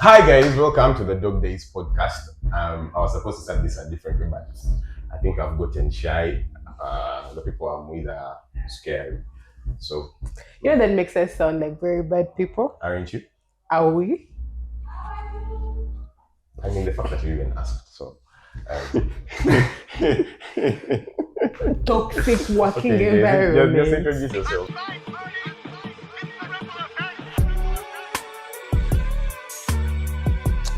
Hi guys, welcome to the Dog Days podcast. I was supposed to start this a different way, but I think I've gotten shy. The people I'm with are scared. So, that makes us sound like very bad people. aren't you? Are we? I mean, the fact that you even asked. So, Toxic working okay, environment. just introduce yourself.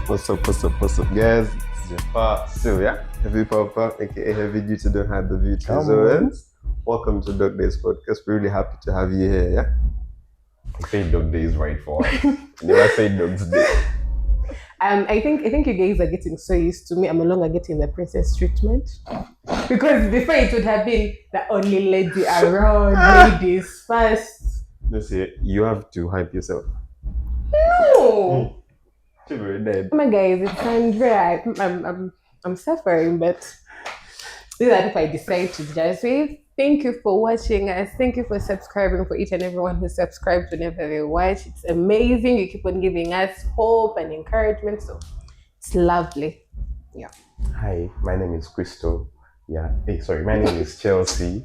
What's up, guys? It's your part still, yeah? Heavy Papa, aka Heavy Duty, don't have the beauty as always. Welcome to Dog Days podcast. We're really happy to have you here, yeah? I say Dog Days right for us. Never say Dog's Day. I think you guys are getting so used to me. I'm no longer getting the princess treatment. Because before it would have been the only lady around, ladies first. Let's see, you have to hype yourself. No! Very dead. Oh my guys, it's Andrea. I'm suffering, but this is if I decide to just say thank you for watching us. Thank you for subscribing, for each and everyone who subscribes whenever they watch. It's amazing. You keep on giving us hope and encouragement. So it's lovely. Yeah. Hi, my name is Crystal. Yeah. Hey, sorry, my name is Chelsea.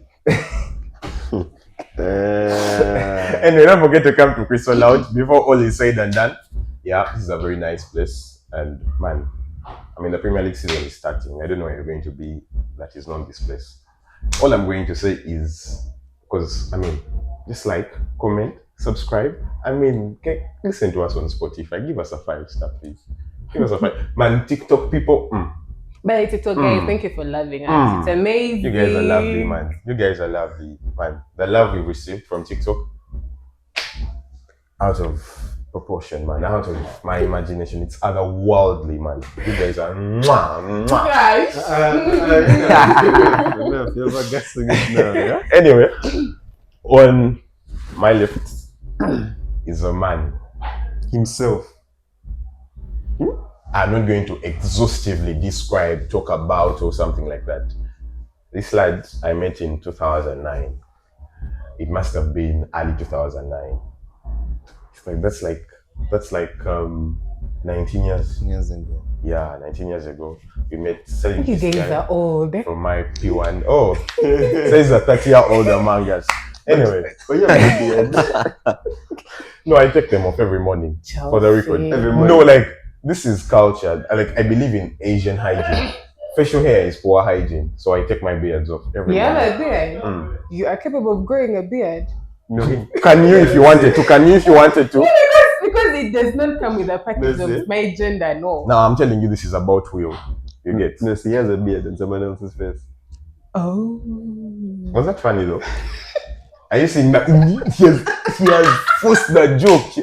Anyway, don't forget to come to Crystal Lounge before all is said and done. Yeah, this is a very nice place. And man, I mean, the Premier League season is starting. I don't know where you're going to be that is not this place. All I'm going to say is, because, I mean, just like, comment, subscribe. I mean, listen to us on Spotify. Give us a 5-star, please. Give us a 5. Man, TikTok people, But TikTok guys, thank you for loving us. It's amazing. You guys are lovely, man. You guys are lovely, man. The love we received from TikTok, out of proportion, man. Out of my imagination, it's otherworldly, man. You guys are Guys. You're guessing it now, yeah? Anyway, on my left is a man Himself. I'm not going to exhaustively describe, talk about, or something like that. This lad I met in 2009. It must have been early 2009. It's like that's like 19 years. Years ago. Yeah, 19 years ago. We met. I think you guys are old. From my P1. Oh, says a 30-year-old among us. Anyway. Oh, yeah, No, I take them off every morning. Chelsea. For the record. Every morning. No, like, this is culture. Like, I believe in Asian hygiene. Facial hair is poor hygiene. So I take my beards off every You have morning. a beard? You are capable of growing a beard? No, can you if you wanted to? Can you if you wanted to? Because it does not come with a package Does of it? my gender, no. No, I'm telling you, this is about will. You get? No, see, he has a beard in someone else's face. Oh. Was that funny though? Are you seeing that? He has forced the joke.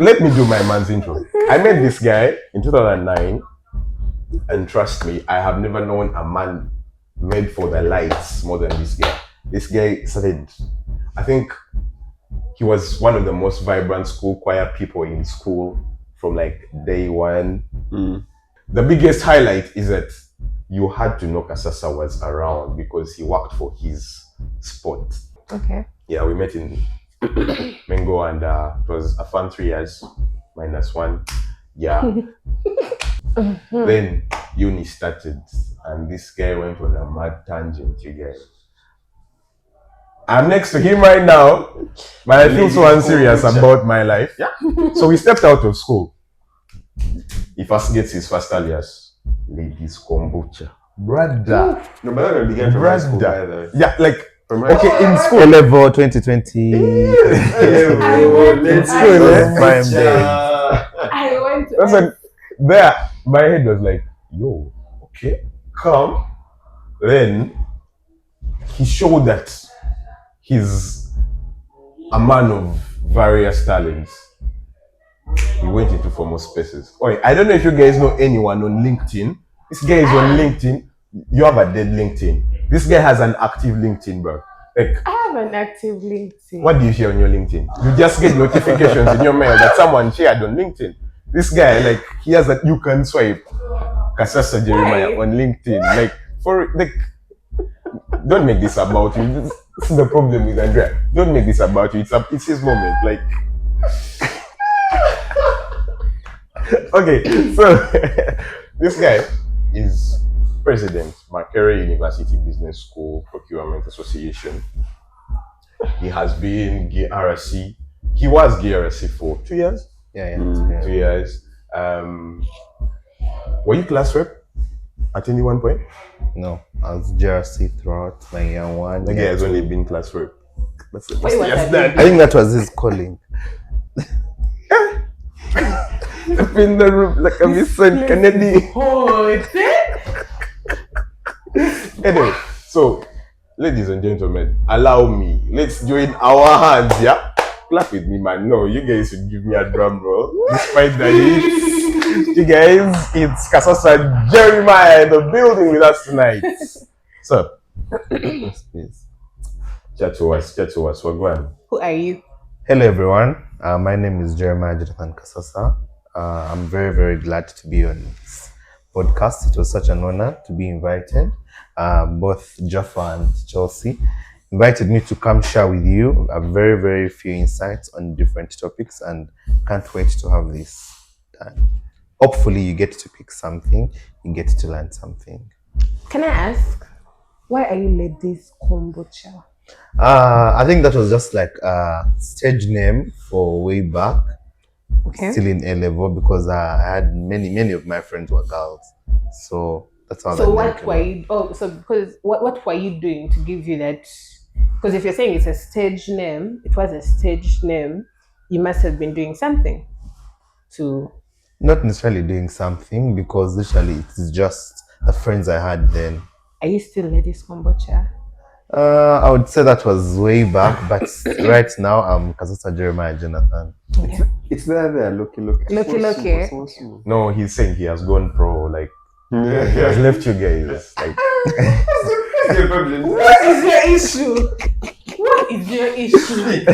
Let me do my man's intro. I met this guy in 2009, and trust me, I have never known a man made for the lights more than this guy. This guy started, I think he was one of the most vibrant school choir people in school from like day one. The biggest highlight is that you had to know Kasasa was around because he worked for his sport. Okay. Yeah, we met in Mengo and it was a fun 3 years, -1. Yeah. Then uni started and this guy went on a mad tangent, you guys. I'm next to him right now, but I feel so unserious about my life. Yeah. So we stepped out of school. He first gets his first alias, Ladies Kombucha. Brother. No, but that began from high school, by the way. Yeah, like, From high okay, in school. Level 2020. In school, Prime day. I went to That's like, there, my head was like, yo, okay, come. Then he showed that he's a man of various talents. He went into formal spaces. Oh, I don't know if you guys know anyone on LinkedIn. This guy is on LinkedIn. You have a dead LinkedIn. This guy has an active LinkedIn, bro. Like, I have an active LinkedIn. what do you share on your LinkedIn? You just get notifications in your mail that someone shared on LinkedIn. This guy, like, he has that you can swipe Kasasa Jeremiah on LinkedIn. Like, don't make this about you. This is the problem with Andrea. Don't make this about you. It's his moment. Like, Okay, so this guy is president, Makerere University Business School Procurement Association. He has been GRC. He was GRC for 2 years. Yeah. 2 years. Were you class rep at any one point? No, I was JRC throughout my year one. The guy year has two. only been class rep. That's the Wait, what yes, have that. I think that was his calling. Up in the room like a Miss Kennedy. Anyway, so ladies and gentlemen, allow me. Let's join our hands, yeah? Clap with me, man. No, you guys should give me a drum roll. Despite the hits. You guys, it's Kasasa Jeremiah in the building with us tonight. So, Yes. chat to us, we're going. Who are you? Hello, everyone. My name is Jeremiah Jonathan Kasasa. I'm very, very glad to be on this podcast. It was such an honor to be invited. Both Jaffa and Chelsea invited me to come share with you a very, very few insights on different topics, and can't wait to have this done. Hopefully, you get to pick something, you get to learn something. Can I ask, why are you ladies kombucha? I think that was just like a stage name for way back. Okay. Still in A level, because I had many of my friends were girls, so that's how. So that what name came were about. you? Oh, so because what were you doing to give you that? Because if you're saying it's a stage name, it was a stage name. You must have been doing something to. Not necessarily doing something, because literally it's just the friends I had then. Are you still ladies kombucha? I would say that was way back, but right now I'm Kasasa Jeremiah Jonathan. It's there. Look. Loki. No, he's saying he has gone pro, like, he has left you guys. Like, What is your issue? What is your issue?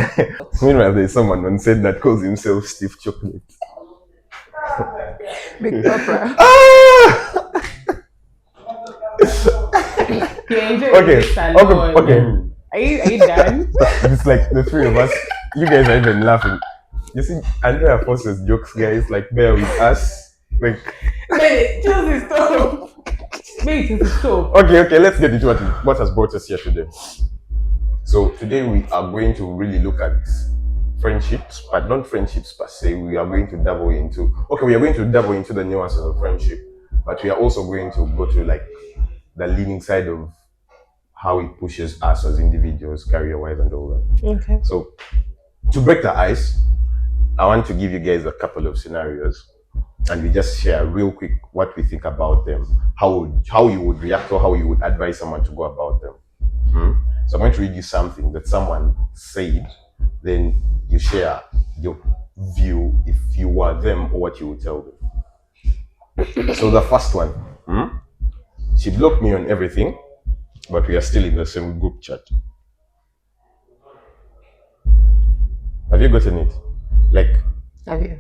meanwhile, there's someone on set that calls himself Steve Chocolate. Big Papa. You're enjoying this alone. Okay. Are you done? It's like the three of us. You guys are even laughing. You see, Andrea forces jokes, guys. Like, bear with us. Like, Wait, just stop. Wait, stop. okay. Let's get into what has brought us here today. So today we are going to really look at friendships, but not friendships per se. We are going to dabble into the nuances of friendship, but we are also going to go to like the leaning side of how it pushes us as individuals, career-wise and all that. Okay. So to break the ice, I want to give you guys a couple of scenarios, and we just share real quick what we think about them, how you would react or how you would advise someone to go about them. So I'm going to read you something that someone said, then you share your view if you were them or what you would tell them. So the first one, she blocked me on everything, but we are still in the same group chat. Have you gotten it? Like, Have you?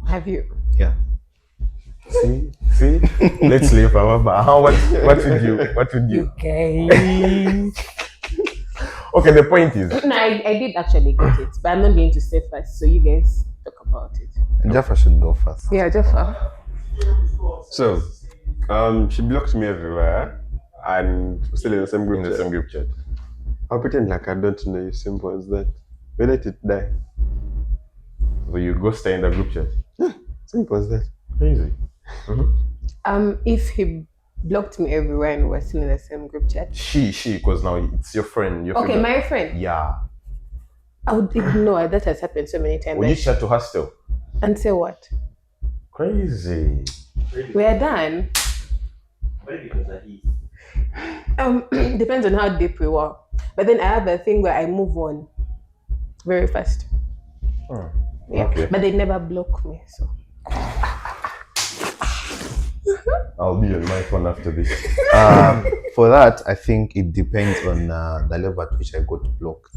Have you? Yeah. see, let's leave our bar. What would you? Okay. Okay, the point is, No, I did actually get it, but I'm not going to say first, so you guys talk about it. Jaffa should go first. Yeah, Jaffa. So, she blocked me everywhere, and we're still in the same group. chat. I'll pretend like I don't know you. Simple as that. We let it die. So you go stay in the group chat. Simple as that. Crazy. If he blocked me everywhere and we're still in the same group chat. She, because now it's your friend. Your Okay, favorite. my friend. Yeah. I would ignore that has happened so many times. Would you chat to her still? And say what? Crazy. We're done. Depends on how deep we were. But then I have a thing where I move on very fast. Yeah. Okay. But they never block me, so. I'll be on my phone after this. For that, I think it depends on the level at which I got blocked.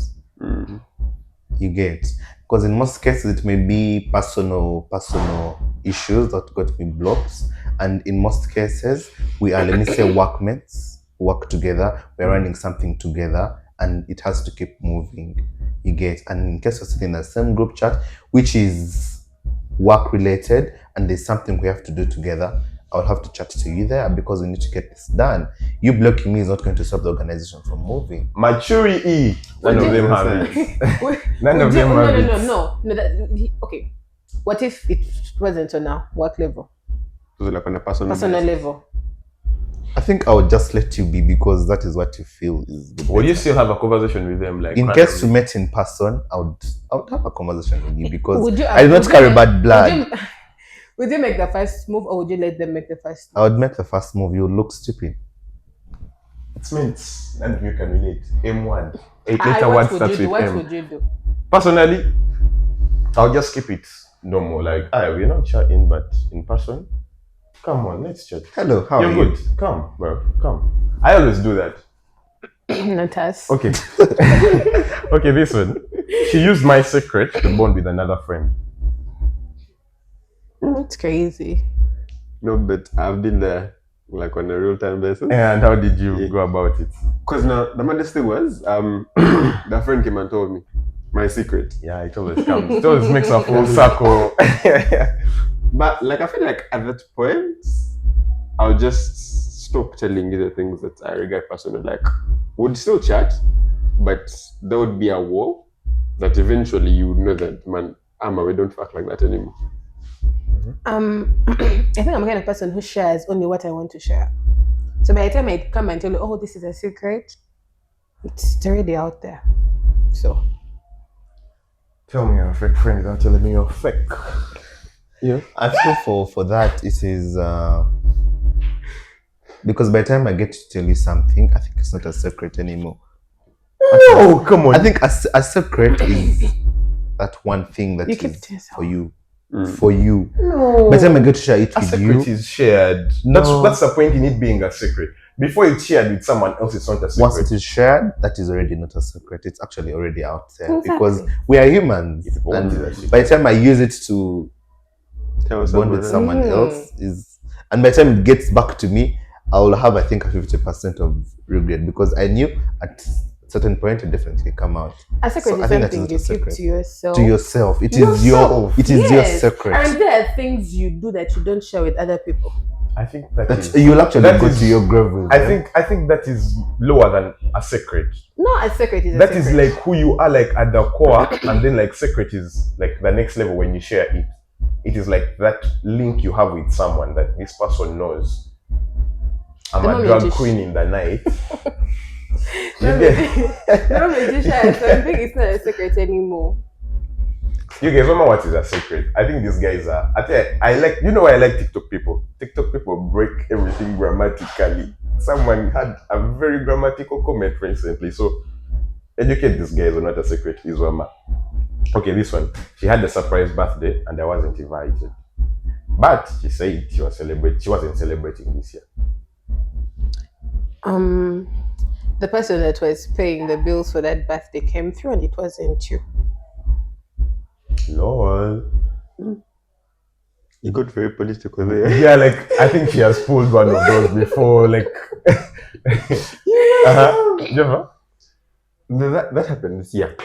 You get, because in most cases it may be personal issues that got me blocked, and in most cases we are, let me say, workmates, work together, we're running something together, and it has to keep moving. You get, and in case we're sitting in the same group chat, which is work related and there's something we have to do together, I'll have to chat to you there because we need to get this done. You blocking me is not going to stop the organization from moving. Maturity. None of them have it. None of them have it. No. Okay. What if it wasn't on a work level? So like on a personal Level. I think I would just let you be because that is what you feel is the Would you better. still have a conversation with them? Like In randomly? case we met in person, I would have a conversation with you because Would you- I do not would carry you- bad blood. Would you make the first move or would you let them make the first I would make the first move. You would look stupid. It's meant none of you can relate. M1. 8 move? letter What word would starts you do? with What M. would you do? Personally, I'll just keep it normal. Like, we're not chatting, but in person, come on, let's chat. Hello, how You're are you? good. Come, bro. Come. I always do that. Not us. Okay. Okay, this one. She used my secret to bond with another friend. That's crazy. No, but I've been there like on a real time basis. And how did you go about it? Because now the maddest thing was, that friend came and told me my secret. Yeah, it always comes. It always makes a full circle. But like I feel like at that point, I'll just stop telling you the things that I regard personally. Like, we'd still chat, but there would be a wall that eventually you would know that, man, Amma, we don't act like that anymore. I think I'm the kind of person who shares only what I want to share. So by the time I come and tell you, oh, this is a secret, it's already out there. So Tell me you're a fake friend without telling me you're fake. Yeah, I feel for that it is because by the time I get to tell you something, I think it's not a secret anymore. Oh, come on. I think a secret is that one thing that You keep is it to yourself. for you. Mm. For you. No. By the time I get to share it A with secret you, is shared. No. That's the point in it being a secret. Before it's shared with someone else, it's not a secret. once it is shared, that is already not a secret. It's actually already out there because Exactly. we are humans. If one And is a secret. by the time I use it to Tell bond with someone. someone else and by the time it gets back to me, I will have I think a 50% of regret because I knew at a certain point it definitely come out. a secret So I is think that something is you not a keep secret. to yourself. To yourself. It is Yourself, your yes. secret. And there are things you do that you don't share with other people. I think that That is, you'll actually that go is- to your grave with. I think that is lower than a secret. No, a secret is a That secret. is like who you are, like at the core, and then like secret is like the next level when you share it. It is like that link you have with someone that this person knows. I'm The a moment drag you queen in the night. No, You get- you share something, it's not a secret anymore. You guys remember what is a secret? I think these guys are. I like. You know why I like TikTok people? TikTok people break everything grammatically. Someone had a very grammatical comment recently, so educate these guys on what a secret is, Wama. Okay, this one. She had a surprise birthday and I wasn't invited, but she said she wasn't celebrating this year. The person that was paying the bills for that birthday came through and it wasn't you. Lol. You got very political there. Yeah, like I think she has pulled one of those before. Like, Jeva? No, that happened this year.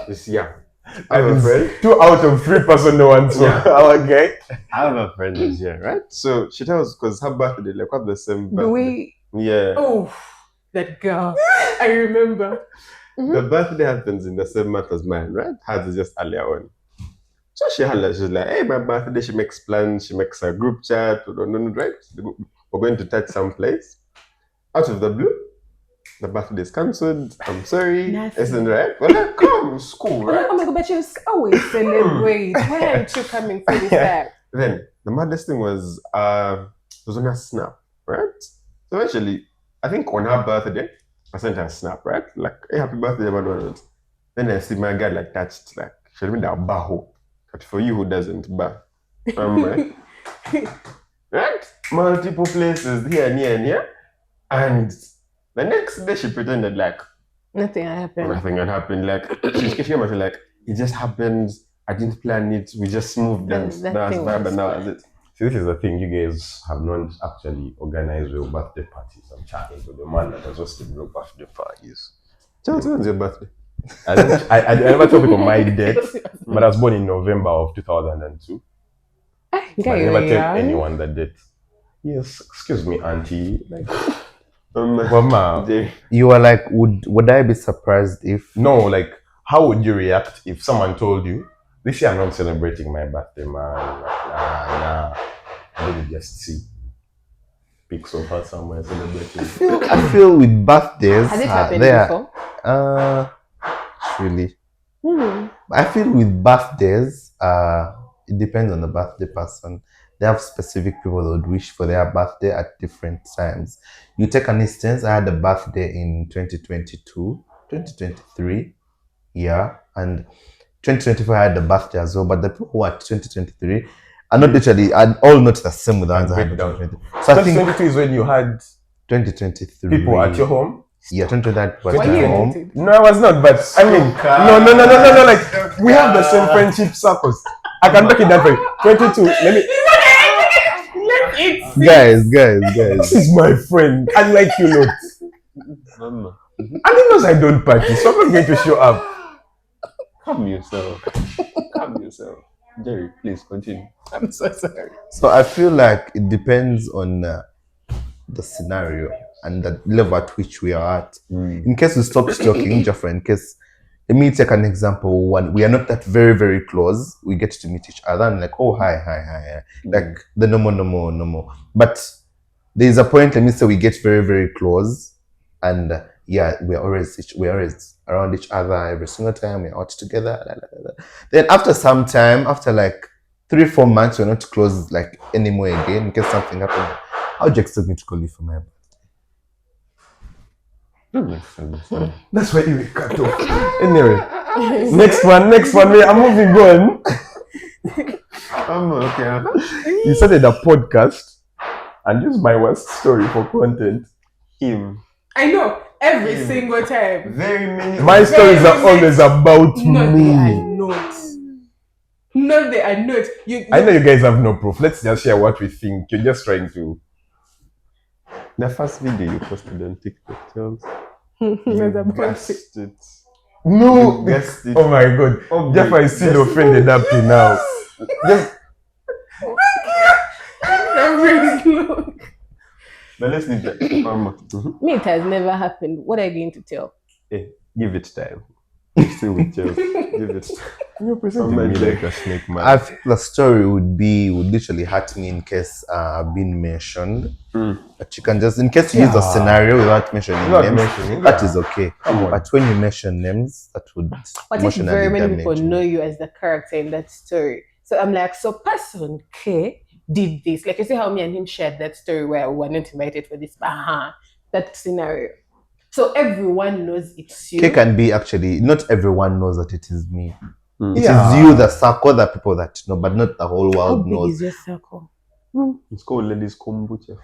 This year. I I have a mean, friend. 2 out of 3 person no one saw. Yeah. Our guy. I have a friend this year, right? So she tells because her birthday, like what the same birthday. Do we? Yeah. Oh, that girl. I remember. The birthday happens in the same month as mine, right? Hers is just earlier on. So she's like, hey, my birthday, she makes plans, she makes a group chat, right? We're going to touch some place. Out of the blue, the birthday is cancelled. I'm sorry. Nothing. Isn't right? Well, like, come, school, I'm like, right? oh my god, but you always celebrate. Why aren't you coming for this back? Then the maddest thing was it was on her snap, right? So eventually, I think on her birthday, I sent her a snap, right? Like, hey, happy birthday, everyone. Then I see my guy like touched, like, she made a baho. But for you who doesn't bah, right? Right? Multiple places here and here and here. And the next day she pretended like Nothing happened. nothing had happened. Like she came and like, it just happened. I didn't plan it. We just moved and That now it's thing vibe was- and now is it. See, this is the thing. You guys have not actually organized your birthday parties. I'm chatting to the man that has hosted your birthday parties. Charles, when's your birthday? I never tell people my date, but I was born in November of 2002. But I never tell anyone that date. Yes, excuse me, auntie. Like, Mama. You are like, would I be surprised if? No, like, how would you react if someone told you, this year I'm not celebrating my birthday, man. Nah. And then you just see pics of her somewhere celebrating. I feel with birthdays, Has it happened before? Really. I feel with birthdays, it depends on the birthday person. They have specific people that would wish for their birthday at different times. You take an instance, I had a birthday in 2023, yeah, and 2024 I had a birthday as well, but the people who are 2023 are not literally, are all not the same with the ones I had in 2023. So I think 2022 is when you had 2023 people at your home. Yeah, 2023 was Were at you home. related? No, I was not, but I mean, no. Like, we have the same friendship circles. I can break it down for you. 22. Let me. Guys. This is my friend. Unlike you lot. Mama. And he knows I don't party, so I'm not going to show up. Calm yourself. Jerry, please continue. I'm so sorry. So I feel like it depends on the scenario and the level at which we are at. In case we stop talking, Jaffa, in case, let me take an example. When we are not that very, very close, we get to meet each other and like, oh, hi. Like the no more. But there is a point, let me say, we get very, very close and we're always around each other every single time. We're out together. Then after some time, after like 3-4 months, we're not close like anymore again in case something happens. How do you expect me to call you for my birthday? That's why you cut off. Anyway, next one. I'm moving on. Okay. You started a podcast and use my worst story for content. Him. I know, every single time. Very many. My stories are always about No, me. they are not. No, they are not. I know you guys have no proof. Let's just share what we think. You're just trying to. The first video you posted on TikTok, Charles. about Guessed it. No. You guessed it. Oh my God. Oh, Jaffa is still guessed it. offended up to now. Just But let's leave that. Me, it has never happened. What are you going to tell? Hey, give it time. Still with Charles. Give it time. you're presenting Oh my me God. like a snake, man. I feel the story would literally hurt me in case I've been mentioned. But you can just, in case you use a scenario without mentioning Without names, mentioning, that yeah. is okay. Come on. But when you mention names, that would What if emotionally very many people damage me. know you as the character in that story? So I'm like, so person K did this. Like, you see how me and him shared that story where we were not invited for this. That scenario. So everyone knows it's you. K can be actually, not everyone knows that it is me. It Yeah. is you, the circle, the people that know, but not the whole How world big knows. is your circle? It's called Ladies Kombucha.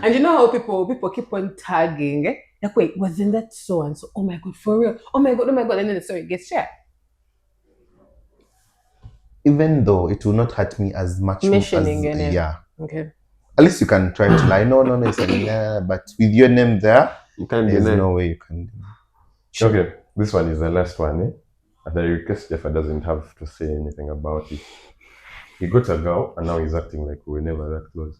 And you know how people keep on tagging? Like, wait, wasn't that so and so? Oh my God, for real? Oh my God. And then the story gets shared. Even though it will not hurt me as much Mentioning your as, name. yeah. Okay. At least you can try to lie. No, it's like, nah, but with your name there, You can't there's deny. no way you can. Okay, this one is the last one. At the request, Jaffa doesn't have to say anything about it. He got a girl and now he's acting like we were never that close.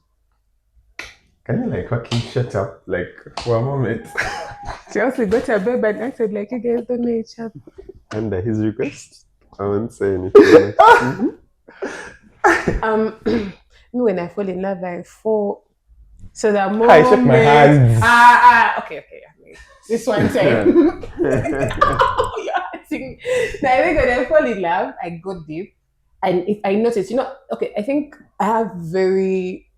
Can you like fucking shut up like for a moment? Chelsea got a babe and acted like you guys don't know each other. Under his request, I won't say anything. Me when I fall in love, I fall. So the moment. Hi, shake my hands. Okay. This one time. You're acting. Now, I think when I fall in love, I go deep. And if I notice, okay, I think I have very,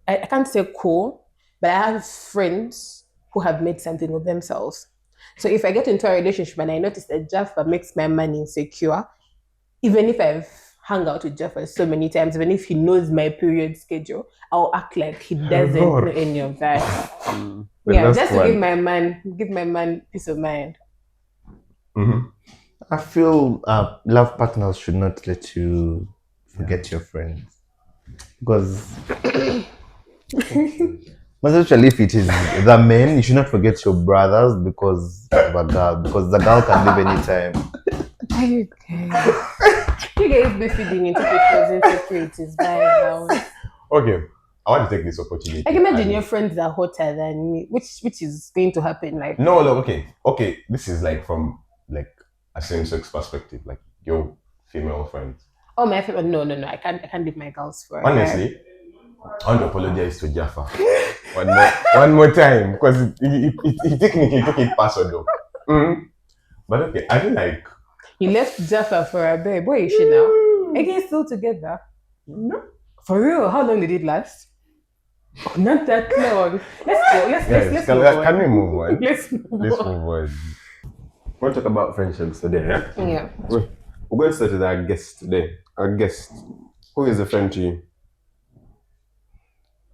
I can't say cool, but I have friends who have made something of themselves. So if I get into a relationship and I notice that Jaffa makes my man insecure, even if I've hung out with Jaffa so many times, even if he knows my period schedule, I'll act like he doesn't know any of that. Yeah, just to give my man peace of mind. Mm-hmm. I feel love partners should not let you forget your friends. Because especially if it is the men, you should not forget your brothers because of a girl. Because the girl can leave anytime. Okay. you guys be feeding into people's insecurities by now? Okay, I want to take this opportunity. Like imagine and- your friends are hotter than me, which is going to happen. Like No, okay. This is like from like a same-sex perspective, like your female friends. oh my favorite. No, I can't leave my girls for her. Honestly, I want to apologize to Jaffa one more time because he technically took it personal. But okay, I feel like You left Jaffa for a babe. Where is she now? Are you guys still together? no. For real? How long did it last? Oh, not that long. Let's go. Let's Guys, move on. can we move on? Let's move Let's on. move on. We'll talk about friendships today. Yeah? Yeah. We're going to start with our guest today. Our guest. Who is a friend to you?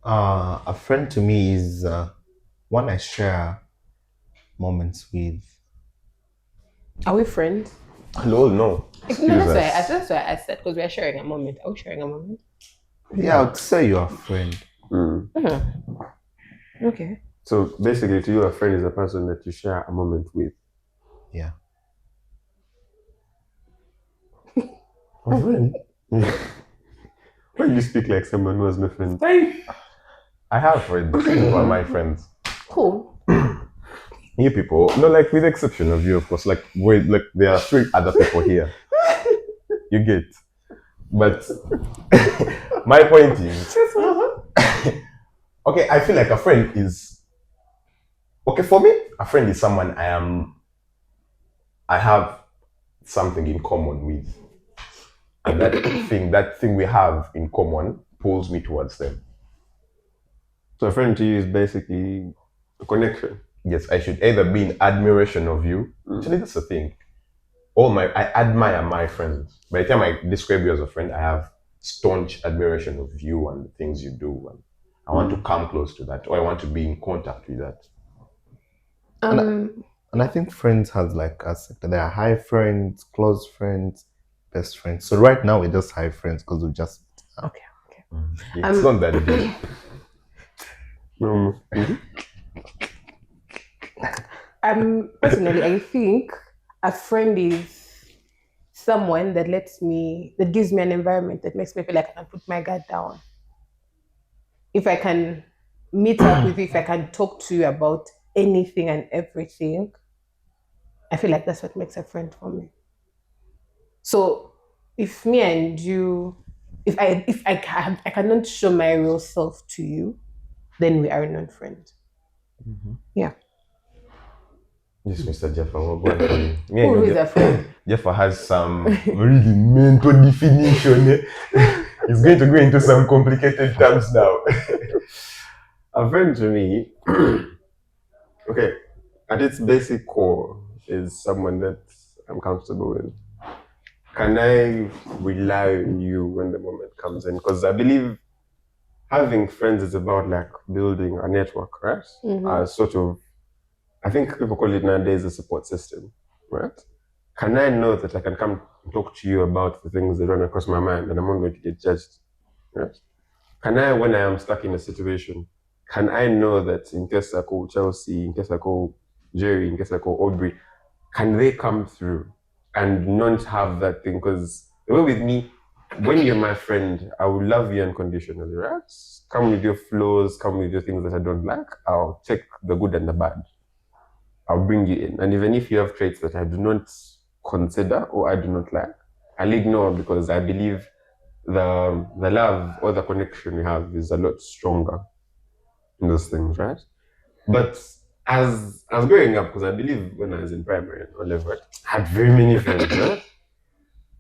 A friend to me is one I share moments with. Are we friends? Hello, no. No, that's why I said because we are sharing a moment. Are we sharing a moment? Yeah, I would say you're a friend. Okay. So basically, to you, a friend is a person that you share a moment with. Yeah. A friend. Why do you speak like someone who has no friends? I have friends who are my friends. Cool. You people, no, like with the exception of you, of course. Like there are 3 other people here. You get, but my point is, okay. I feel like a friend is okay for me. A friend is someone I have something in common with, and that thing we have in common pulls me towards them. So a friend to you is basically connection. Yes, I should either be in admiration of you. Actually, that's the thing. I admire my friends. By the time I describe you as a friend, I have staunch admiration of you and the things you do, and I want to come close to that, or I want to be in contact with that. And I think friends has like a sector. There are high friends, close friends, best friends. So right now we're just high friends because we just Okay. It's not that deep. Personally, I think a friend is someone that gives me an environment that makes me feel like I can put my guard down. If I can meet up with you, if I can talk to you about anything and everything, I feel like that's what makes a friend for me. So if me and you, if I cannot show my real self to you, then we are not friends. Yeah. Yes, Mr. Jaffa, we're going for you. Who is a friend? Jaffa has some really mental definition. He's going to go into some complicated terms now. A friend to me, okay, at its basic core is someone that I'm comfortable with. Can I rely on you when the moment comes in? Because I believe having friends is about like building a network, right? Sort of, I think people call it nowadays a support system, right? Can I know that I can come talk to you about the things that run across my mind and I'm not going to get judged, right? Can I, when I am stuck in a situation, can I know that in case I call Chelsea, in case I call Jerry, in case I call Aubrey, can they come through and not have that thing? Because the way with me, when you're my friend, I will love you unconditionally, right? Come with your flaws, come with your things that I don't like. I'll check the good and the bad. I'll bring you in. And even if you have traits that I do not consider or I do not like, I'll ignore because I believe the love or the connection we have is a lot stronger in those things, right? But as I was growing up, because I believe when I was in primary and all level, I had very many friends, right?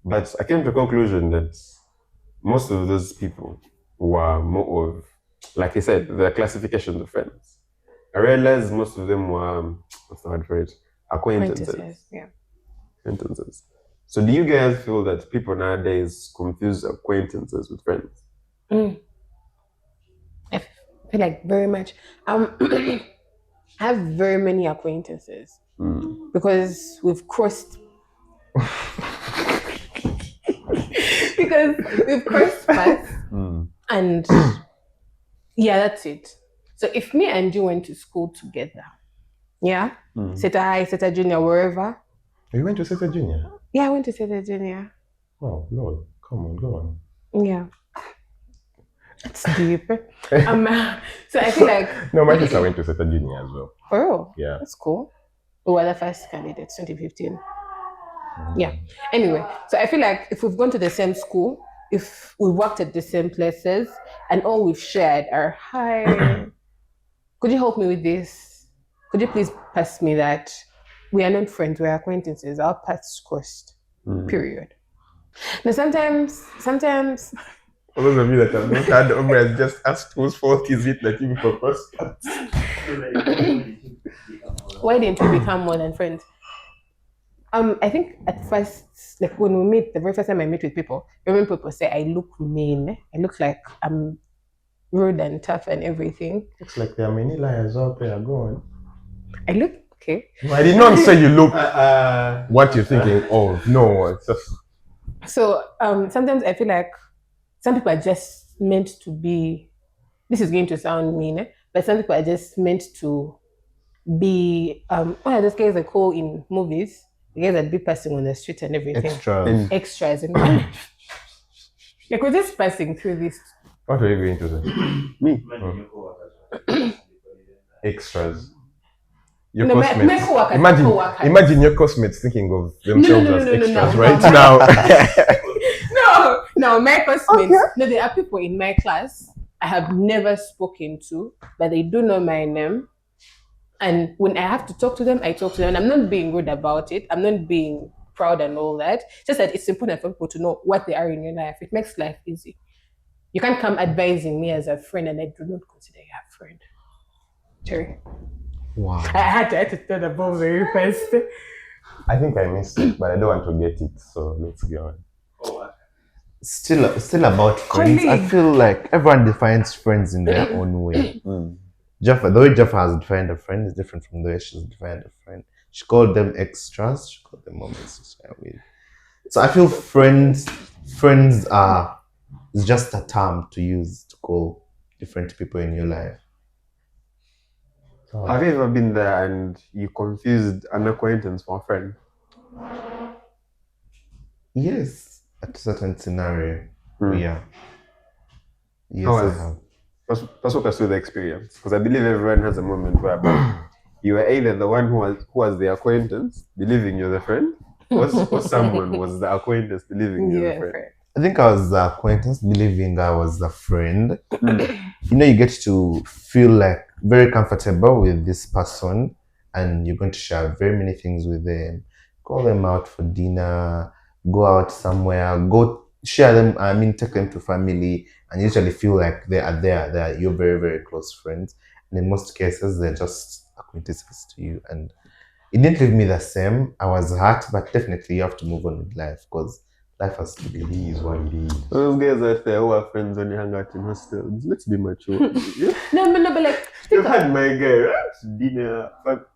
But I came to a conclusion that most of those people were more of, like I said, the classifications of friends. I realized most of them were, what's the word for it? Acquaintances. Yeah. Acquaintances. So do you guys feel that people nowadays confuse acquaintances with friends? I feel like very much. I have very many acquaintances because we've crossed. Paths, and yeah, that's it. So if me and you went to school together, yeah, Seta High, Seta Junior, wherever. You went to Seta Junior? Yeah, I went to Seta Junior. Oh, Lord. Come on, go on. Yeah. It's deep. So I feel like No, my sister went to Seta Junior as well. oh, Yeah. that's cool. We were the first candidates, 2015. Yeah. Anyway, so I feel like if we've gone to the same school, if we worked at the same places, and all we've shared are hi, could you help me with this? Could you please pass me that? We are not friends, we are acquaintances. Our paths crossed. Period. Now sometimes For those of you that have not had Omri just asked whose fault is it that you proposed? why didn't we become more than friends? I think at first, like when we meet, the very first time I meet with people, when people say I look mean, I look like I'm rude and tough and everything. Looks like there are many liars out there. Go on. I look okay. No, I did not say you look what you're thinking of. No, it's just So sometimes I feel like some people are just meant to be. This is going to sound mean, but some people are just meant to be. What are those guys they call in movies? The guys that be passing on the street and everything. Extras. Extras and like we're just passing through this. what are you going to say? Me. Extras. Your No, my cosmates. co-workers, Imagine, co-workers. imagine your cosmates thinking of themselves no, as no, no, extras no, right no. now. No, my classmates. No, there are people in my class I have never spoken to, but they do know my name. And when I have to talk to them, I talk to them. And I'm not being rude about it. I'm not being proud and all that. Just that it's important for people to know what they are in your life. It makes life easy. You can't come advising me as a friend, and I do not consider you a friend. Terry. Wow. I had to tell the ball very fast. I think I missed it, but I don't want to get it. So let's go on. Still about friends. I Colleague. feel like everyone defines friends in their own way. Jaffa, the way Jaffa has defined a friend is different from the way she's defined a friend. She called them extras. She called them moments to share with. So I feel friends are is just a term to use to call different people in your life. Have you ever been there and you confused an acquaintance for a friend? Yes, at a certain scenario. Yeah. Yes, How I was- have. Let's walk us through the experience, because I believe everyone has a moment where you were either the one who was the acquaintance believing you're the friend, or someone was the acquaintance believing you're the Yeah, friend. friend. I think I was the acquaintance believing I was a friend. You know, you get to feel like very comfortable with this person and you're going to share very many things with them. Call them out for dinner, go out somewhere, go share them, take them to family, and you usually feel like they are there, you're very, very close friends. And in most cases, they're just acquaintances to you. And it didn't leave me the same. I was hurt, but definitely you have to move on with life because life has to be. It is what it is. Those guys out there who are friends when you hang out in hostels, let's be mature. No, but like You had my guy, right? Dinner, but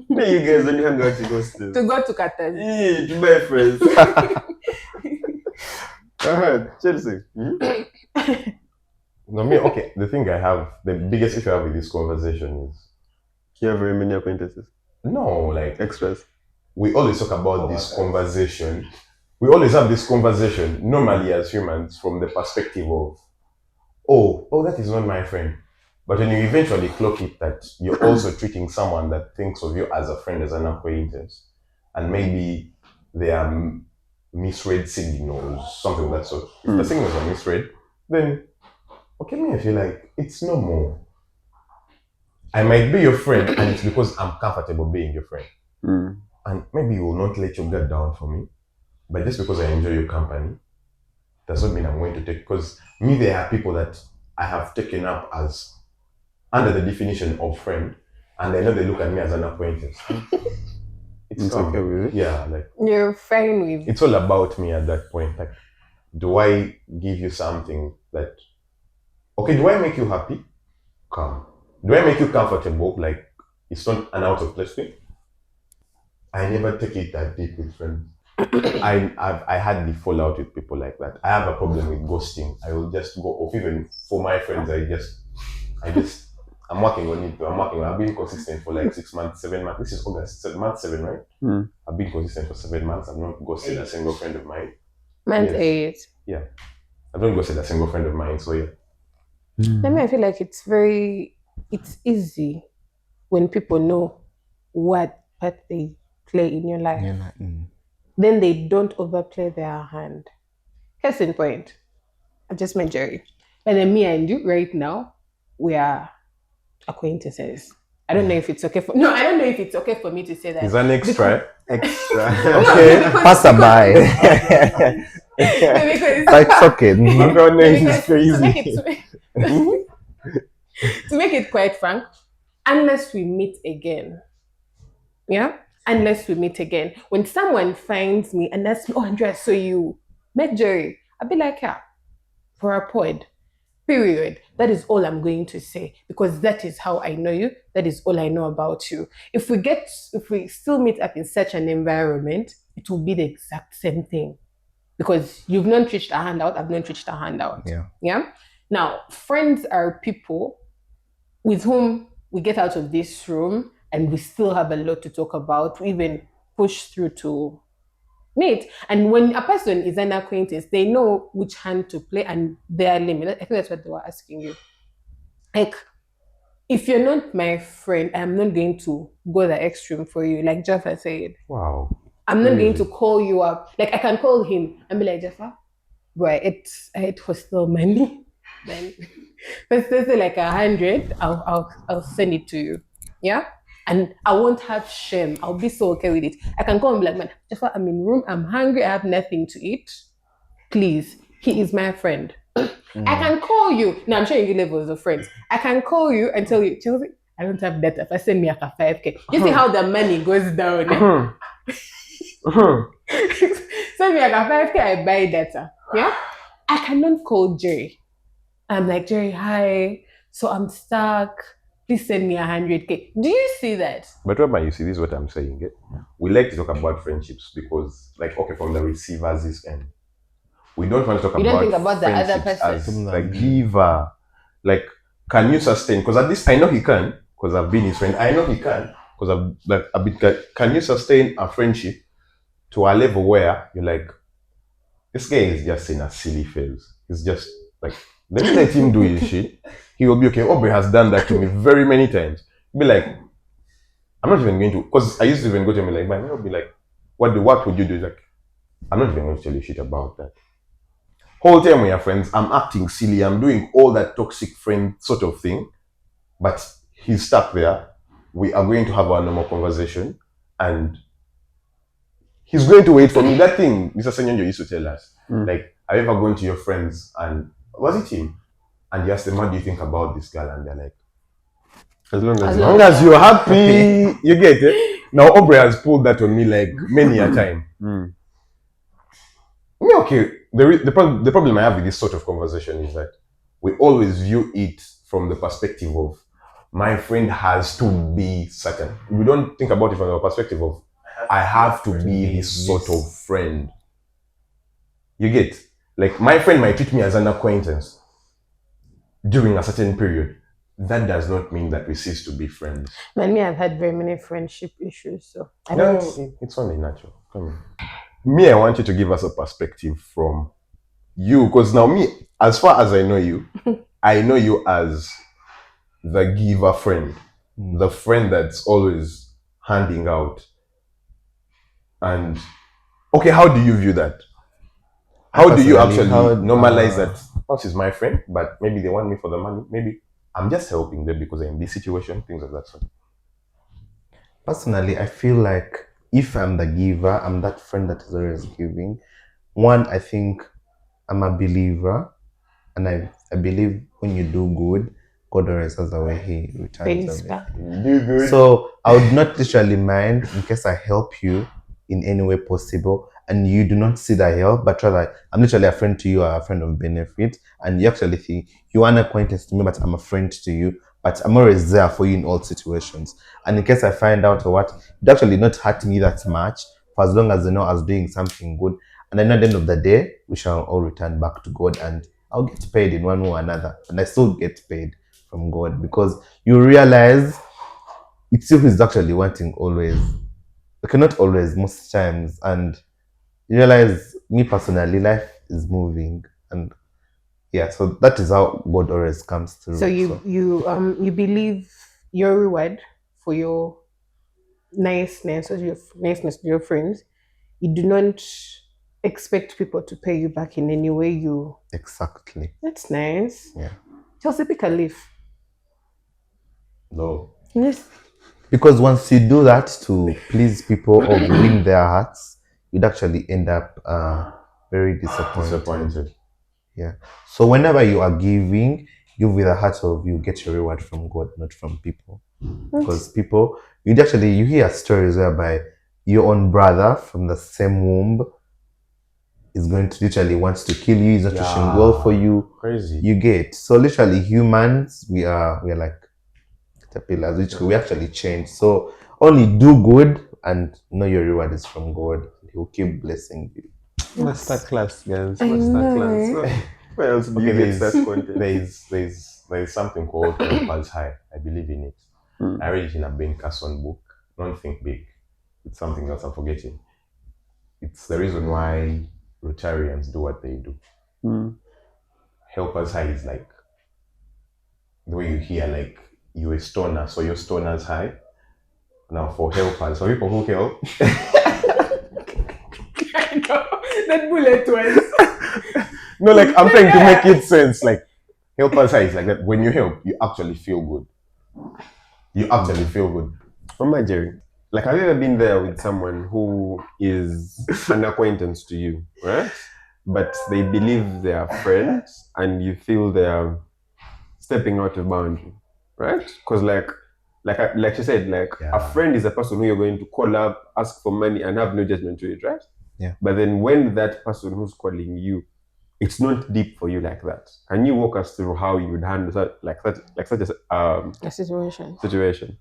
no, you guys when you hang out in hostels. to go to Qatar. Yeah, to buy friends. Chelsea. No, me, okay, the thing I have, the biggest issue I have with this conversation is You have very many acquaintances, no, like extras. we always talk about this conversation. We always have this conversation normally as humans from the perspective of, oh, that is not my friend. But when you eventually clock it that you're also treating someone that thinks of you as a friend, as an acquaintance, and maybe they are misread signals, something of that sort. If the signals are misread, then okay, me, I feel like it's no more. I might be your friend, and it's because I'm comfortable being your friend. And maybe you will not let your guard down for me, but just because I enjoy your company, does not mean I'm going to take. Because me, there are people that I have taken up as under the definition of friend, and I know they look at me as an acquaintance. It's okay with it. Yeah, like You're fine with it's all about me at that point. Like, do I give you something that? Okay, do I make you happy? Come. Do I make you comfortable? Like, it's not an out of place thing. I never take it that deep with friends. I had the fallout with people like that. I have a problem with ghosting. I will just go off. Even for my friends, I'm working on it. I've been consistent for like 6 months, 7 months. This is August, month 7, right? I've been consistent for 7 months. I've not ghosted a single friend of mine. Mine's Yes. 8. Yeah. I don't go say a single friend of mine, so yeah. I mean, I feel like it's easy when people know what part they play in your life. You're not, Then they don't overplay their hand. Case in point, I just met Jerry. And then me and you right now, we are acquaintances. I don't know if it's okay for I don't know if it's okay for me to say that. Is that an extra? Extra. Okay. passerby. Because But it's okay. My God, name is because to make crazy. it to make it quite frank, unless we meet again, yeah, unless we meet again, when someone finds me and asks me, "Oh, Andrea, so you met Jerry?" I'll be like, "Yeah, for a pod." Period. That is all I'm going to say because that is how I know you. That is all I know about you. If we still meet up in such an environment, it will be the exact same thing because you've not reached a handout. I've not reached a handout. Yeah. Yeah. Now, friends are people with whom we get out of this room and we still have a lot to talk about. We even push through to meet. And when a person is an acquaintance, they know which hand to play and their limit. I think that's what they were asking you. Like, if you're not my friend, I'm not going to go the extreme for you. Like Jaffa said, Wow. I'm not going Crazy. to call you up. Like, I can call him and be like, Jaffa, boy, I ate hostel money. Then, let's say like 100, I'll send it to you. Yeah? And I won't have shame. I'll be so okay with it. I can call him like, man, Jaffa, I'm in room, I'm hungry, I have nothing to eat. Please, he is my friend. I can call you. Now I'm showing you levels of friends. I can call you and tell you, Chelsea, I don't have data. If I send me like a 5K, you see how the money goes down. Eh? Send me like a 5K, I buy data. Yeah? I cannot call Jerry. I'm like, Jerry, hi. So I'm stuck. Please send me 100K. Do you see that? But Robert, you see, this is what I'm saying. We like to talk about friendships because, like, okay, from the receiver's end, we don't want to talk You about don't think about the other friendships person. as the giver. Like, can you sustain? Because at least I know he can, because I've been his friend. I know he can, because I've been. Can you sustain a friendship to a level where you're like, this guy is just in a silly phase. He's just like, let him do his shit. He will be okay. Aubrey has done that to me very many times. Be like, I'm not even going to, because I used to even go to him and like, man, I'll be like, what would you do? He's like, I'm not even going to tell you shit about that. Whole time we are friends, I'm acting silly, I'm doing all that toxic friend sort of thing, but he's stuck there. We are going to have our normal conversation, and he's going to wait for me. That thing Mr. Senyonjo used to tell us, like, have you ever gone to your friends and, was it him? And you asked them, what do you think about this girl? And they're like, As long As as long long as you're happy, you get it. Now Aubrey has pulled that on me like many a time. Yeah, okay. The problem I have with this sort of conversation is that we always view it from the perspective of my friend has to be certain. We don't think about it from the perspective of I have to be this sort of friend. You get, like, my friend might treat me as an acquaintance during a certain period. That does not mean that we cease to be friends. Man, me, I've had very many friendship issues, so I No, don't. it's only natural. Come on. Me, I want you to give us a perspective from you, because now me, as far as I know you as the giver friend, the friend that's always handing out. And okay, how do you view that? How do you actually normalize that? This is my friend, but maybe they want me for the money. Maybe I'm just helping them because they're in this situation, things of that sort. Personally, I feel like if I'm the giver, I'm that friend that is always giving. One, I think I'm a believer, and I believe when you do good, God always has a way He returns Pays of it. back. Do good. So I would not literally mind in case I help you in any way possible, and you do not see the help, but rather I'm literally a friend to you, or a friend of benefit, and you actually think you are an acquaintance to me, but I'm a friend to you. But I'm always there for you in all situations. And in case I find out or what, it actually not hurt me that much, for as long as I know I was doing something good. And then at the end of the day, we shall all return back to God, and I'll get paid in one way or another. And I still get paid from God, because you realize it's you who's actually wanting always. Okay, not always, most times. And you realize me personally, life is moving, and yeah, so that is how God always comes through. So you believe your reward for your niceness to your friends. You do not expect people to pay you back in any way. Exactly. That's nice. Yeah. Chelsea, pick a leaf. No. Yes. Because once you do that to please people or win their hearts, you'd actually end up very disappointed. Yeah. So whenever you are giving, give with a heart of you get your reward from God, not from people. Because people, you hear stories whereby your own brother from the same womb is going to literally wants to kill you, is not wishing well for you. Crazy. You get. So literally humans, we are like caterpillars, which we actually change. So only do good and know your reward is from God. He will keep blessing you. Masterclass, guys. I Masterclass. know. Where else do you get that content? There's something called Helper's High. I believe in it. Mm. I read it in a Ben Carson book. Don't think big. It's something else I'm forgetting. It's the reason why Rotarians do what they do. Mm. Helper's High is like the way you hear like you're a stoner, so your stoner's high. Now for helpers, for people who help. I know. That bullet was. No, like I'm trying to make it sense. Like helpers high is like that. When you help, you actually feel good. You actually feel good. Mama Jerry, like have you ever been there with someone who is an acquaintance to you, right? But they believe they are friends and you feel they're stepping out of boundary, right? Because like she said, like Yeah. a friend is a person who you're going to call up, ask for money, and have no judgment to it, right? Yeah. But then when that person who's calling you, it's not deep for you like that. Can you walk us through how you would handle such A situation.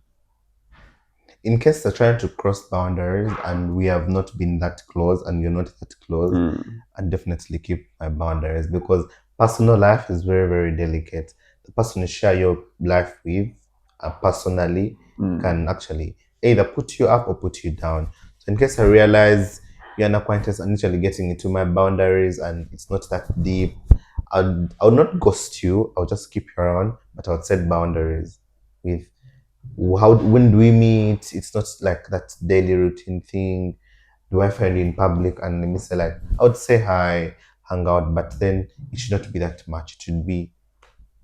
In case they're trying to cross boundaries and we have not been that close and you're not that close, I definitely keep my boundaries because personal life is very, very delicate. The person you share your life with personally can actually either put you up or put you down. So in case I realize you're an acquaintance and literally getting into my boundaries and it's not that deep, I'll not ghost you. I'll just keep you around, but I'll set boundaries with when do we meet. It's not like that daily routine thing. Do I find you in public and let me say like I would say hi, hang out, but then it should not be that much. It should be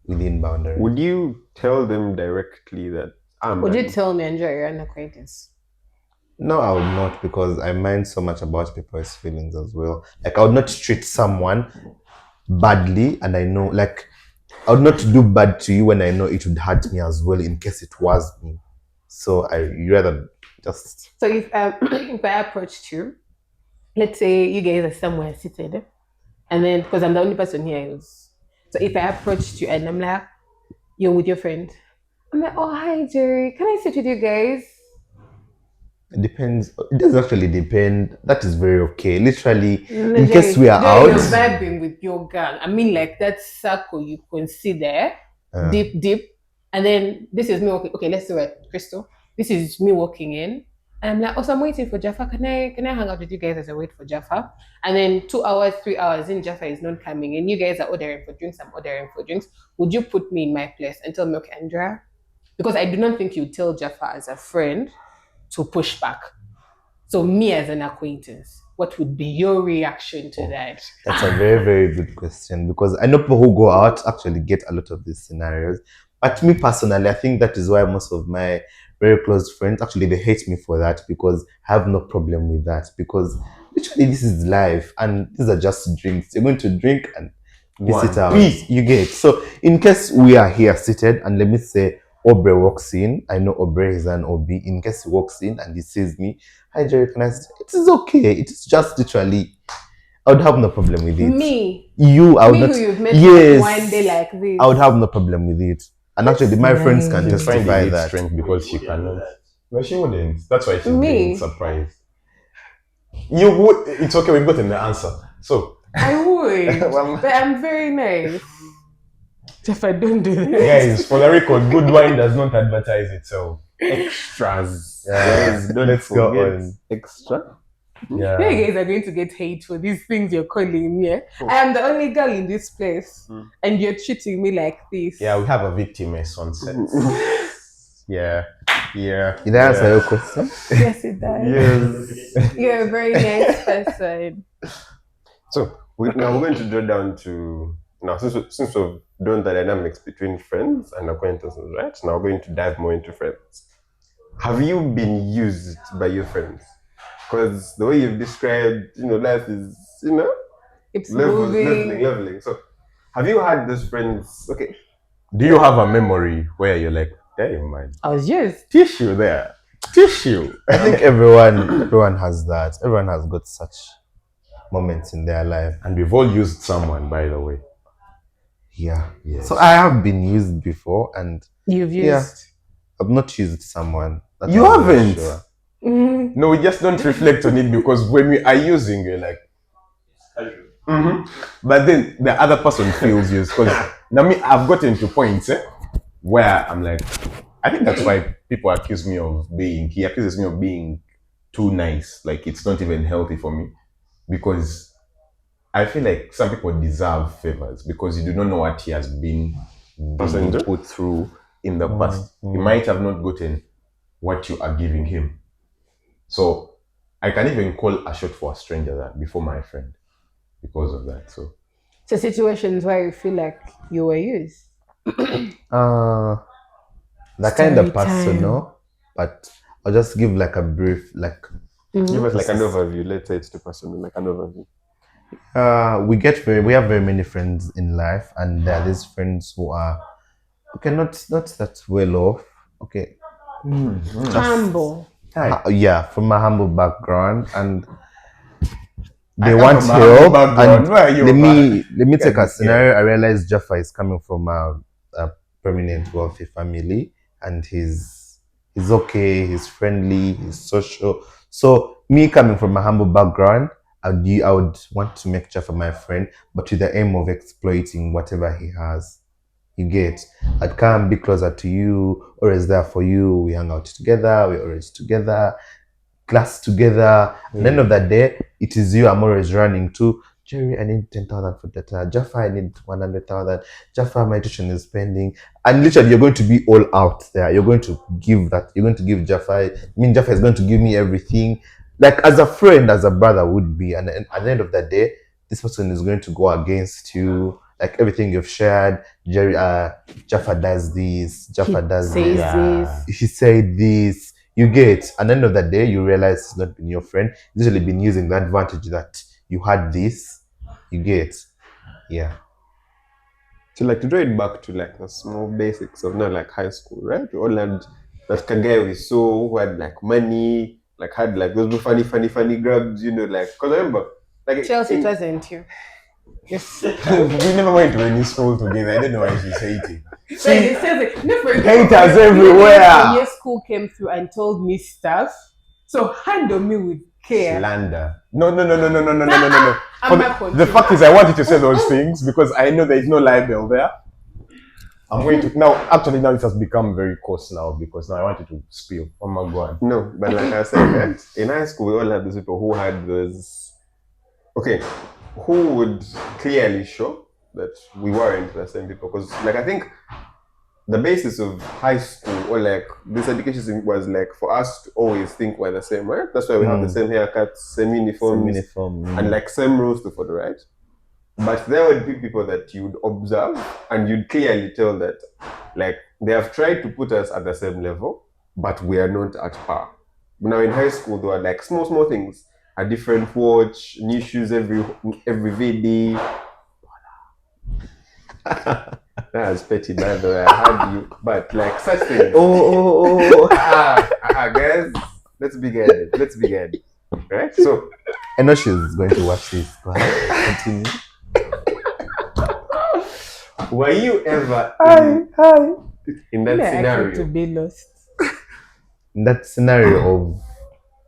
within boundaries. Would you tell them directly that Would you tell me, Andrea, you're an acquaintance? No, I would not because I mind so much about people's feelings as well. Like I would not treat someone badly and I know like I would not do bad to you when I know it would hurt me as well in case it was me. So I rather just. So if if I approached you, let's say you guys are somewhere seated, and then because I'm the only person here who's, so if I approached you and I'm like, you're with your friend, I'm like, oh hi Jerry, can I sit with you guys? It depends. It does actually depend. That is very okay. Literally, No, in case we are Jerry, you're out. vibing with your gang. I mean, like that circle you consider deep, and then this is me walking. Okay, let's do it, Crystal. This is me walking in, and I'm like, oh, so I'm waiting for Jaffa. Can I hang out with you guys as I wait for Jaffa? And then 2 hours, 3 hours in, Jaffa is not coming, and you guys are ordering for drinks. I'm ordering for drinks. Would you put me in my place and tell me, okay, Andrea? Because I do not think you'd tell Jaffa as a friend to push back. So me as an acquaintance, what would be your reaction to that? That's a very, very good question because I know people who go out actually get a lot of these scenarios. But me personally, I think that is why most of my very close friends, actually they hate me for that because I have no problem with that because literally this is life and these are just drinks. You're going to drink and piss it out. You get. So in case we are here seated and let me say Aubrey walks in. I know Aubrey is an OB. In case he walks in and he sees me, hi Jerry, can I sit? It is okay. It is just literally, I would have no problem with it. Me? I would me not. Who you've met Yes. one day like this. I would have no problem with it. And actually, my friends can She's finding testify it that. strength because she cannot. No, she wouldn't. That's why she's Me? being surprised. You would. It's okay. We've gotten the answer. So I would, but I'm very nice. If I don't do that, guys, for the record, good wine does not advertise itself. extras? Yeah. Guys, don't Let's go forget on. extra. Yeah. You guys are going to get hate for these things you're calling me. I am the only girl in this place, and you're treating me like this. Yeah, we have a victim at sunset. Yeah. Did I answer your question? Yes, it does. Yes. You're a very nice person. So now we're going to draw down to now since we've done the dynamics between friends and acquaintances, right? Now we're going to dive more into friends. Have you been used by your friends? Because the way you've described, life is, It's moving. leveling. So have you had those friends? Okay. Do you have a memory where you're like, damn man, I was used. tissue there. Tissue. I think everyone has that. Everyone has got such moments in their life. And we've all used someone, by the way. Yeah. Yes. So I have been used before, and You've used. Yeah. I've not used someone. That You I'm not haven't? sure. No, we just don't reflect on it because when we are using, you're like, but then the other person feels used. Because now me, I've gotten to points where I'm like, I think that's why people accuse me of he accuses me of being too nice. Like it's not even healthy for me because I feel like some people deserve favors because you do not know what he has been put through in the past. He might have not gotten what you are giving him. So I can even call a shot for a stranger that before my friend because of that. So situations where you feel like you were used. That kind of Story time. personal, but I'll just give like a brief, like Give us like an overview. Let's say it's too personal, like an overview. we have very many friends in life, and there are these friends who are not that well off. Okay. Humble. Yeah, from a humble background, and I they come want from a humble help. background. And Where are you, let me take a Yeah. scenario. I realize Jaffa is coming from a prominent wealthy family, and he's okay, he's friendly, he's social. So me coming from a humble background, I would want to make Jaffa my friend, but with the aim of exploiting whatever he has. You get, I'd come be closer to you, always there for you. We hang out together, we're always together, class together. At the end of the day, it is you I'm always running to. Jerry, I need 10,000 for data. Jaffa, I need 100,000. Jaffa, my tuition is pending. And literally, you're going to be all out there. You're going to give that. You're going to give Jaffa. Jaffa is going to give me everything. Like as a friend, as a brother would be. And at the end of the day, this person is going to go against you. Like everything you've shared. Jerry, Jaffa does this. Jaffa does Says this. this. He said this. You get. At the end of the day, you realize it's not been your friend. He's usually been using the advantage that you had this. You get. Yeah. So like to draw it back to like the small basics of not like high school, right? We all had that guy we saw who had like money, like had like those funny grabs, like because I remember like Chelsea, it wasn't you. Yes. we never went to any school together. I don't know why she's hating. Haters everywhere. Your school came through and told me stuff. So handle me with care. Slander. No. I'm not The fact is, I want you to say those things because I know there is no libel there. I'm going to now. Actually, now it has become very coarse now because now I want you to spill. Oh my god. No, but like I said, right, in high school we all had those people who had those. Okay, who would clearly show that we weren't the same people? Because like I think the basis of high school or like this education was like for us to always think we're the same, right? That's why we have the same haircuts, same uniforms, and like same rules to follow, right? But there would be people that you'd observe and you'd clearly tell that like they have tried to put us at the same level, but we are not at par. Now in high school there were like small things. A different watch, new shoes every VD. That's petty, by the way. I had you, but like such things. Guys, let's begin. Right? So I know she's going to watch this. Go ahead. Continue. were you ever in that scenario? To be lost. In that scenario of,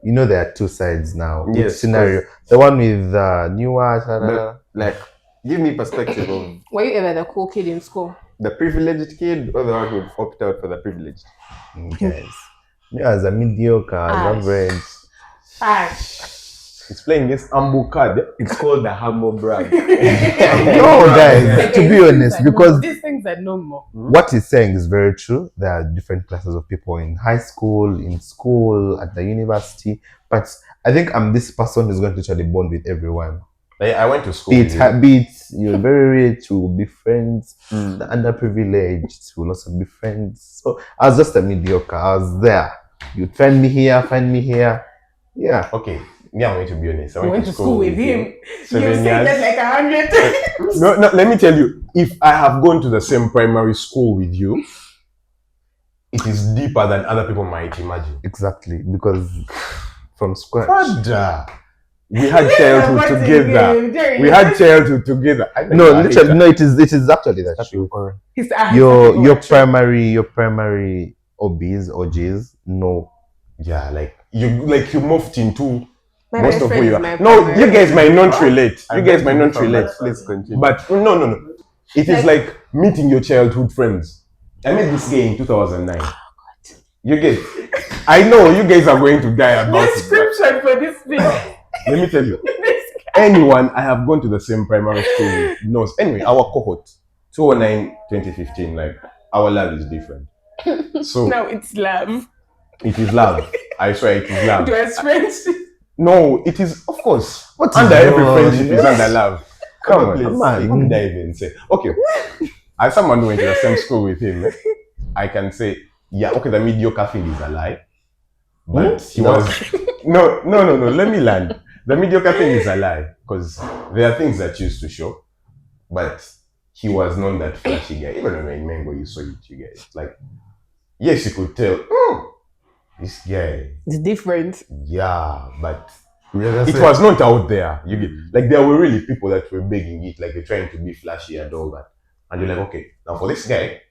there are two sides now. Yes, which scenario? The one with newer. Like, give me perspective of Were you ever the cool kid in school? the privileged kid or the one who opt out for the privileged? Guys, me as a mediocre, as average. It's playing against humble card. It's called the humble brag. No, guys, to be honest, because these things are normal. what he's saying is very true. There are different classes of people in high school, in school, at the university. But I think I'm this person who's going to try to bond with everyone. Like, I went to school. Be it you're very rich, you will be friends. The underprivileged will also be friends. So I was just a mediocre. I was there. You'd find me here. Yeah. Okay. Yeah, I'm going to be honest. I You went to school with him. 7 You years. said that like 100 times. No, let me tell you. If I have gone to the same primary school with you, it is deeper than other people might imagine. Exactly. Because from scratch. Father, we had childhood together. We had childhood together. No, literally, no. It is actually that true. Your primary OGs, no. Yeah, like you morphed into My most best of who friend you is are. my No, primary. you guys might not relate. You guys might not From relate. that, Please continue. But no. It is like meeting your childhood friends. I met this guy in 2009. You get. I know you guys are going to die about it. Description for this thing. Let me tell you. Anyone I have gone to the same primary school with knows. Anyway, our cohort, 2009, 2015, like our love is different. So No, it's love. it is love. I swear it is love. To us friends. No, it is, of course. What is Under every love? friendship is under love. Come on, please. What did I even say? Okay. As someone who went to the same school with him, I can say, yeah, okay, the mediocre thing is a lie. But he was no. Let me land. The mediocre thing is a lie because there are things that used to show, but he was not that flashy guy. Even when in Mango you saw it, you guys like, yes, you could tell. This guy, It's different. yeah, but it was not out there. You get like there were really people that were begging it, like they're trying to be flashy and all that, and you're like, okay, now for this guy,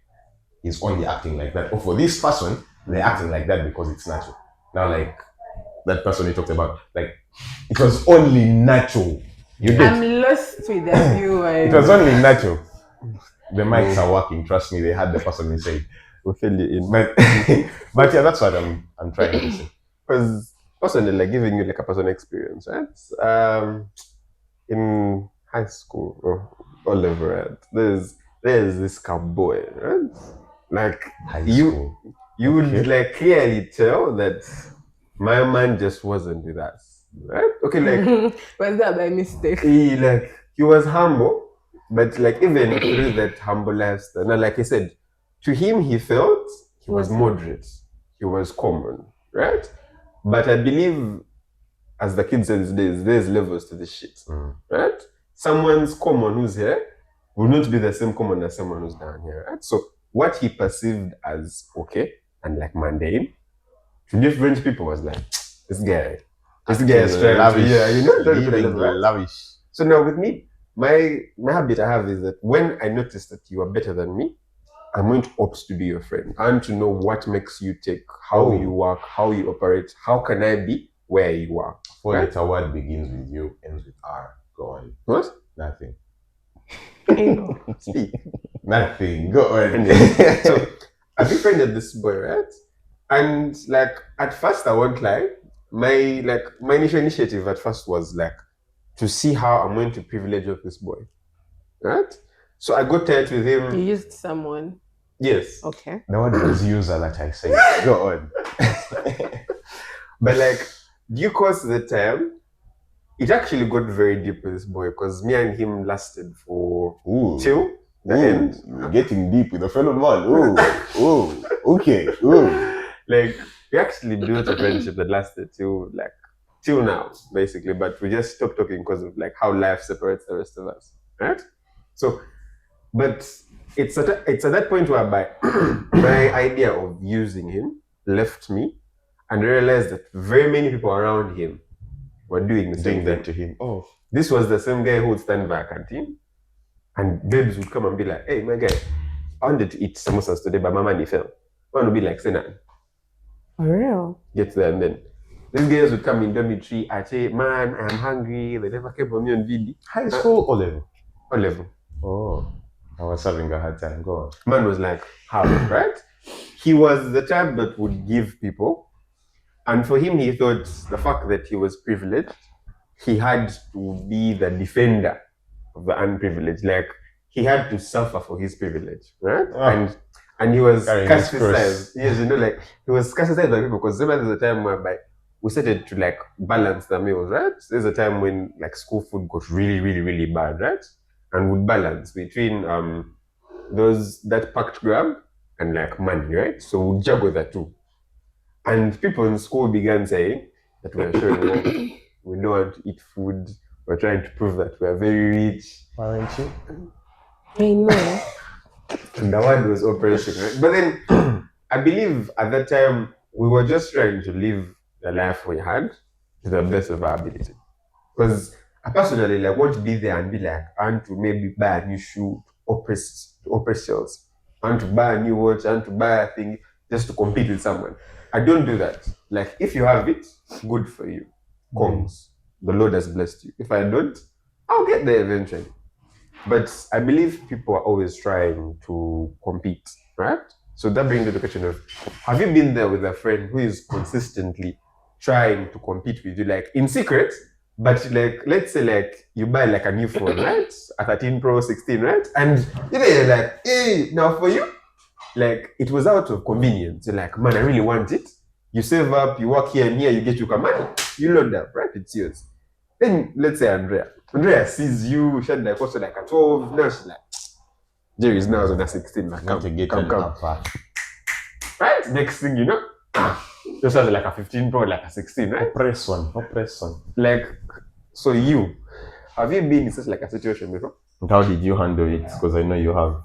he's only acting like that, or for this person, they're acting like that because it's natural. Now, like that person you talked about, like it was only natural. You get I'm lost with the viewers. it was only natural. The mics are working. Trust me, they had the person inside. We'll fill you in. But yeah, that's what I'm trying to say. Because personally, like giving you like a personal experience, right? In high school or all over, right? There's this cowboy, right? Like High you school. would like clearly tell that my man just wasn't with us, right? Okay, like Was that by mistake? he was humble, but like even through that humble lifestyle, now like I said, to him he felt he was moderate, he was common, right? But I believe, as the kids say these days, there's levels to this shit, right? Someone's common who's here will not be the same common as someone who's down here, right? So what he perceived as okay and like mundane to different people was like, this guy is trying to, yeah, you know, trying to put a level, right? lavish. So now with me, my habit I have is that when I notice that you are better than me, I'm going to opt to be your friend. I want to know what makes you tick, how you work, how you operate, how can I be where you are. Four-letter word begins with U, ends with R. Go on. What? Nothing. Speak. Nothing. Go on. So I befriended this boy, right? And like at first I won't lie, my initial initiative at first was like to see how I'm going to privilege of this boy. Right? So I got tight with him. You used someone. Yes. Okay. The word was user that I say. Go on. But like due course of the time, it actually got very deep with this boy because me and him lasted for till the end. You're getting deep with a fellow man. Okay. Like we actually built a friendship that lasted till now, basically. But we just stopped talking because of like how life separates the rest of us, right? So, but it's at that point whereby my idea of using him left me, and I realized that very many people around him were doing the same thing to him. Oh, this was the same guy who would stand by a canteen, and babes would come and be like, "Hey, my guy, I wanted to eat samosas today, but my money fell." One would be like, "Say nothing." For real? Get there, and then these guys would come in dormitory. I say, "Man, I'm hungry." They never came for me on video. high school or level? Or level. Oh, I was having a hard time. Go on. Man was like, "How?" Right? He was the type that would give people, and for him, he thought the fact that he was privileged he had to be the defender of the unprivileged. Like he had to suffer for his privilege, right? And he was Carrying his cast cross. aside. Yes, like he was cast aside by people because there was a time whereby we started to like balance the meals, right? There's a time when like school food got really, really, really bad, right? And would balance between that packed grab and like money, right? So we'd juggle the two. And people in school began saying that we're showing off, we don't want to eat food, we're trying to prove that we're very rich. Aren't you? I know. And the word was operation, right? But then I believe at that time we were just trying to live the life we had to the best of our ability. Because I personally like want to be there and be like, I want to maybe buy a new shoe to oppress sales. I want to buy a new watch, I want to buy a thing just to compete with someone. I don't do that. Like if you have it, good for you. Kongs. The Lord has blessed you. If I don't, I'll get there eventually. But I believe people are always trying to compete, right? So that brings me to the question of, have you been there with a friend who is consistently trying to compete with you, like in secret, but like, let's say like you buy like a new phone, right? A 13 Pro, 16, right? And you're like, hey, now for you, like it was out of convenience. You're like, man, I really want it. You save up, you work here and here, you get your money, you load up, right? It's yours. Then let's say Andrea sees you, she had like also like a 12, now she's like, Jerry is now on a 16, like Want to get an upper. right? Next thing you know, just has like a 15 Pro, like a 16, right? Press one. Like, so have you been in such like a situation before? And how did you handle it? Because I know you have.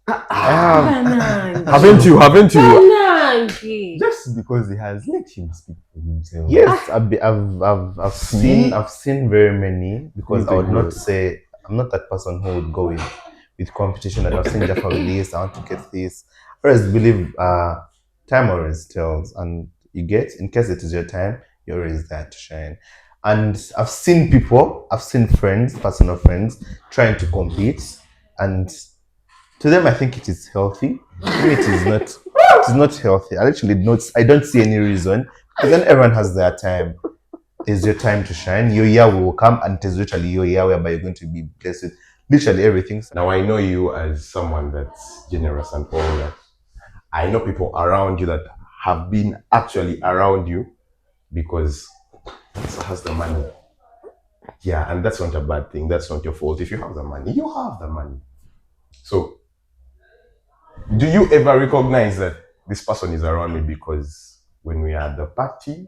Banangi. Haven't you? Banangi. Just because he has, let him speak for himself. Yes, I've seen very many, because I would not say I'm not that person who would go with competition that I've seen Jaffa with this, I want to get this. I always believe time always tells, and you get, in case it is your time, you're always there to shine. And I've seen friends, personal friends, trying to compete, and to them I think it is healthy. To me it is not. It is not healthy. I don't see any reason, because then everyone has their time. It's your time to shine. Your year will come, and it is literally your year whereby you're going to be blessed with literally everything. Now I know you as someone that's generous and all that. I know people around you that have been actually around you because it has the money. Yeah, and that's not a bad thing. That's not your fault. If you have the money, you have the money. So, do you ever recognize that this person is around me because when we are at the party,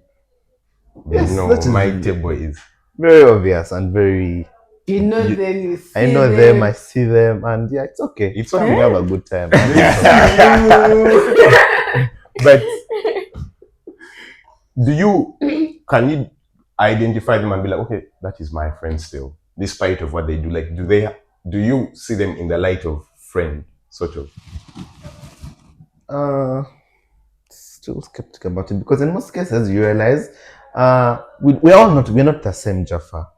Yes, you know, that is my really table is very obvious and very. You know them, you see I know them, I see them, and yeah, it's okay. It's We okay. have a good time. But can you identify them and be like, okay, that is my friend still, despite of what they do? Like, do you see them in the light of friend, sort of? Still skeptical about it, because in most cases you realize we're not the same Jaffa.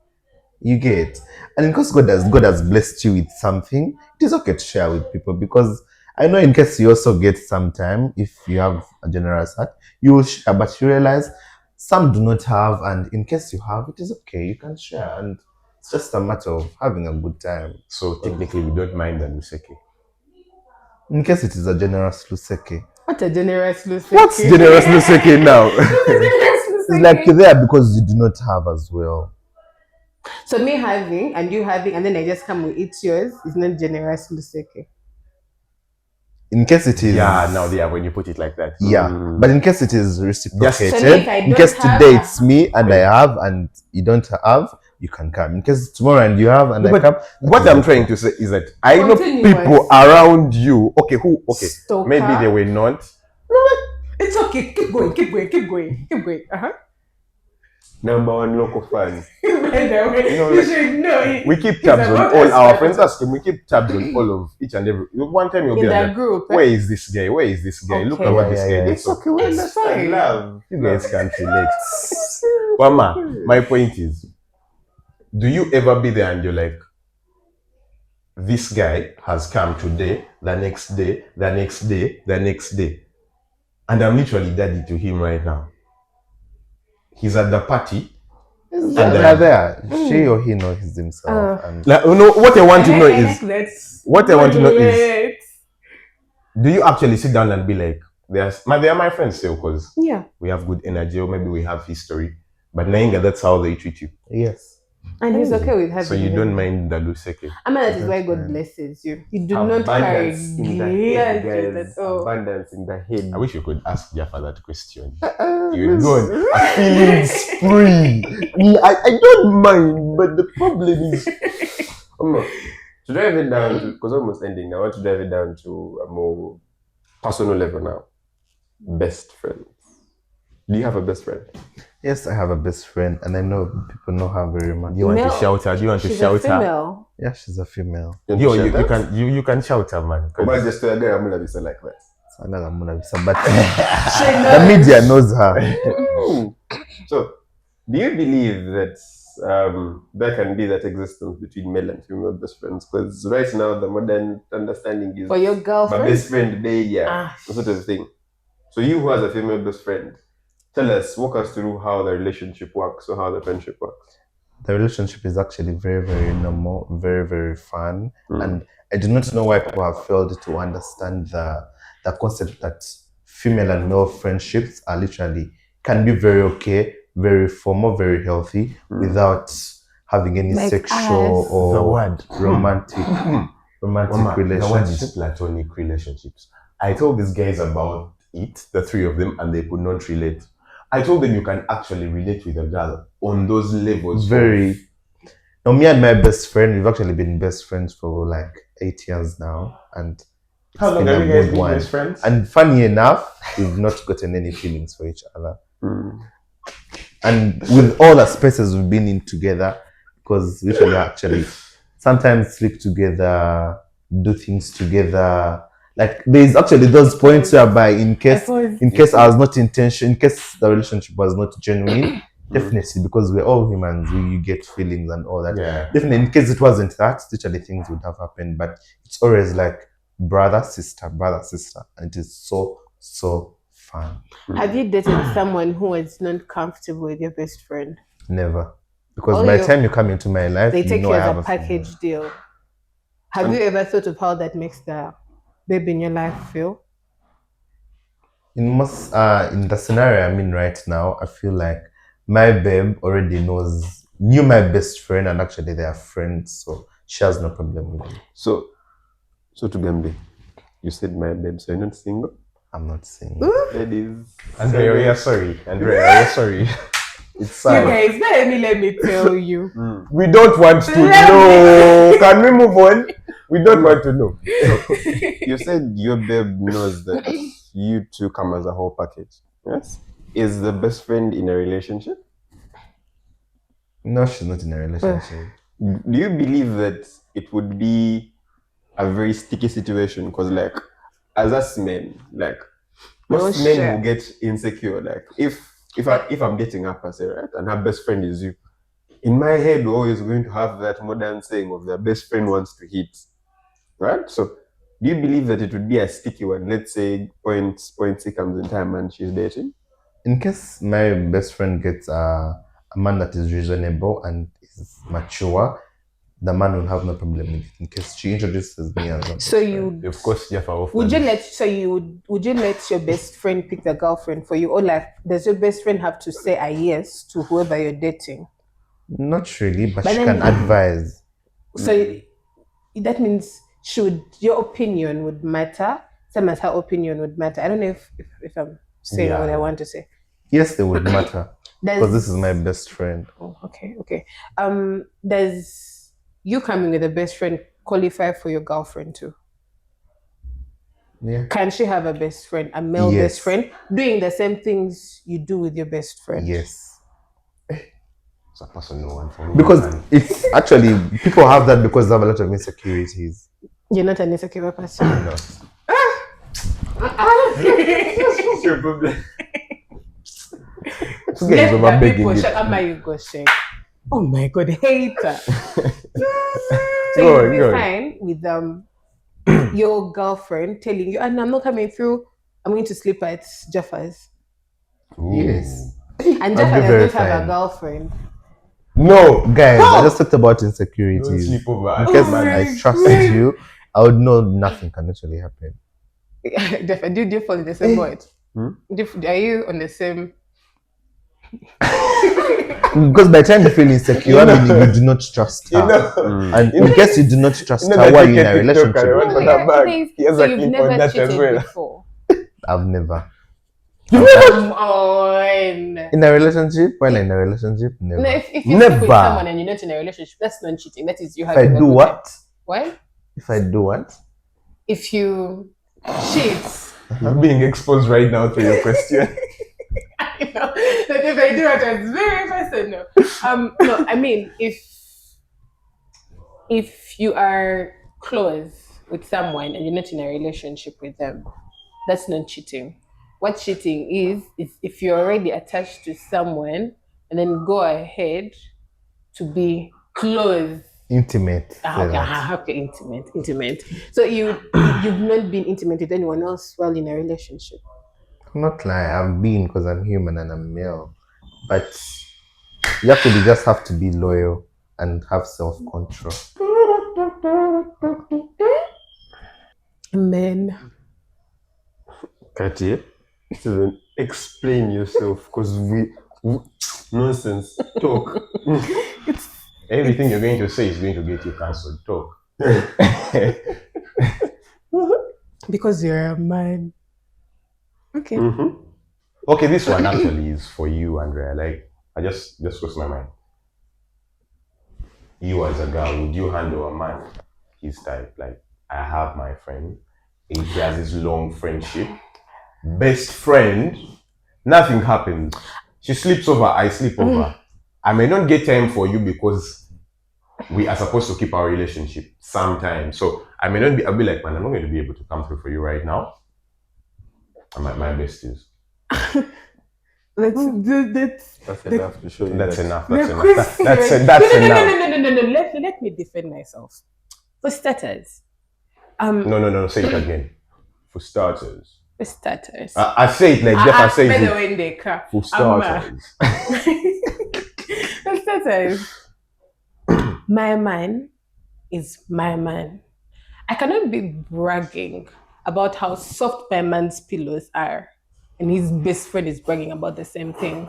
You get, and because God has blessed you with something, it is okay to share with people, because I know in case you also get some time, if you have a generous heart, you will share, but you realize some do not have, and in case you have, it is okay, you can share, and it's just a matter of having a good time. So technically, we don't mind the Luseke. In case it is a generous Luseke. What a generous Luseke. What's generous Luseke now? It's like you're there because you do not have as well. So me having and you having, and then I just come with it's yours, is not generous Luseke. In case it is, when you put it like that, but in case it is reciprocated, So if I in don't case have today it's me and I have and you don't have, you can come. In case tomorrow and you have and I come, what I'm trying to say is that I know Continuous. people around you. Okay, Stalker. maybe they were not. It's okay. Keep going. Number one local fan. By the way, you should know it. We keep tabs on all our friends. Ask him. We keep tabs on all of each and every. One time you'll be In that like, group. where is this guy? Look Okay. at what this guy did. It's okay, we understand. Love. You guys can't relate. Mama, my point is, do you ever be there and you're like, this guy has come today, the next day, and I'm literally daddy to him right now. He's at the party, And then- they're there. She or he knows himself. And Like, you know, what I want to know is, Let's what I want to know is, relate. do you actually sit down and be like, they are my friends still because Yeah. we have good energy or maybe we have history, but Nainga, that's how they treat you. yes. And he's okay with having So you them. don't mind the Luseke. I mean, that is why That's God fine. blesses you. You do not carry Abundance in the head, grudges guys. at all. Abundance in the head. I wish you could ask Jaffa that question. Uh, You'd go on listen. a feeling spree. I don't mind, but the problem is, To drive it down to, because almost ending now, I want to drive it down to a more personal level now. Best friends. Do you have a best friend? Yes, I have a best friend, and I know people know her very much. do you want Male. to shout her? Do you want to She's a shout her? female. Yeah, she's a female. Yo, you can shout her, man. Or about just to a girl, I'm gonna be so like that. So I'm not gonna be some, but She the knows. media knows her. Ooh. So, do you believe that there can be that existence between male and female best friends? Because right now the modern understanding is For your my girlfriend. best friend day, yeah, Ah. that sort of thing. So you who has a female best friend, walk us through how the relationship works or how the friendship works. The relationship is actually very, very normal, very, very fun, Mm. and I do not know why people have failed to understand the concept that female and male friendships are literally can be very okay, very formal, very healthy, without having any Like sexual us. or The word. romantic Mama, the word relationships. is platonic relationships. I told these guys about it, the three of them, and they could not relate. I told them you can actually relate with a girl on those levels. Very. Now, me and my best friend, we've actually been best friends for like 8 years now, and How long been have a you guys good been one. best friends? And funny enough, we've not gotten any feelings for each other. Mm. And with all the spaces we've been in together, because we usually actually sometimes sleep together, do things together. Like there's actually those points whereby in case I was not intention, in case the relationship was not genuine, definitely because we're all humans, we get feelings and all that. Yeah. Definitely, in case it wasn't that, literally things would have happened. But it's always like brother, sister, and it is so fun. Have you dated someone who was not comfortable with your best friend? Never, because Oh, by the you- time you come into my life, They you take know you I as have a a female. package deal. Have you ever thought of how that makes the babe in your life feel? In most in the scenario I'm in right now, I feel like my babe already knew my best friend, and actually they are friends, so she has no problem with me. So to Gambi, you said my babe, so you're not single? I'm not saying Ladies. Andrea, we are sorry. Andrea, we are sorry. It's You sad. guys, let me tell you. We don't want to know. Can we move on? We don't want to know. You said your babe knows that you two come as a whole package. Yes? Is the best friend in a relationship? no, she's not in a relationship. Do you believe that it would be a very sticky situation? Because like as us men, like most men shit. will get insecure. Like if I'm dating her per se, right, and her best friend is you, in my head we're always going to have that modern saying of their best friend wants to hit. Right? So do you believe that it would be a sticky one? Let's say point C comes in time and she's dating. In case my best friend gets a man that is reasonable and is mature, the man will have no problem with it. In case she introduces me as a So you Of course, Jaffa. would you let your best friend pick the girlfriend for you, or like does your best friend have to say a yes to whoever you're dating? not really, but But she then- can advise. So that means your opinion would matter, same as her opinion would matter. I don't know if I'm saying Yeah. what I want to say. Yes, they would matter Does- because this is my best friend. Oh, okay. Does you coming with a best friend qualify for your girlfriend too? Yeah. Can she have a best friend, a male Yes. best friend, doing the same things you do with your best friend? Yes. It's a personal one for me. Because man. it's actually people have that because they have a lot of insecurities. You're not an insecure person. No. What's your problem? This guy is over begging it. You go shake. Oh my god, hater. So Go you'll be on. fine with your girlfriend telling you, and I'm not coming through, I'm going to sleep at Jaffa's. Ooh. Yes. And I'd Jaffa be does very not have a fine. girlfriend. No, Guys, How? I just talked about don't insecurities. sleep over. In Oh case my I trusted you, I would know nothing can actually happen. Definitely. Do you fall in the same boat? Are you on the same? Because by the time you feel insecure, meaning you do not trust her. You know, And You in know- case you do not trust you know her, that why are you in TikTok a relationship I with want her? for that bag. He has so a you've clip never on that as cheated well. before. I've never. Come on. In a relationship? While in a relationship? Never. No, if you sleep with Never. someone and you're not in a relationship, that's not cheating. That is you If I having a do good what? time. What? If I do what? If you cheat. You're being exposed right now to your question. You know, like if I do it, it's very personal. No, I mean if you are close with someone and you're not in a relationship with them, that's not cheating. What cheating is if you're already attached to someone and then go ahead to be close. Intimate. Say Okay, that. okay, intimate. So you've not been intimate with anyone else while in a relationship. I'm not lying. I've been because I'm human and I'm male. But you just have to be loyal and have self-control. Men. Katie, Steven, explain yourself because we nonsense talk. Everything you're going to say is going to get you cancelled. Talk. Because you're a man. Okay. Mm-hmm. Okay, this one actually is for you, Andrea. Like, I just crossed my mind. You as a girl, would you handle a man his type? Like, I have my friend. He has his long friendship. Best friend. Nothing happens. She sleeps over, I sleep over. I may not get time for you because we are supposed to keep our relationship sometimes. So I may not be, I'll be like, man, I'm not going to be able to come through for you right now. I'm at my besties. Let's do that. That's enough to show you. That's that. enough. The That's enough. question. That's no, enough. no. Let me defend myself. For starters, No. Say it again. For starters. for starters. I say it like Jeff. I say better it. when they come. For starters. For starters, my man is my man. I cannot be bragging about how soft my man's pillows are, and his best friend is bragging about the same thing.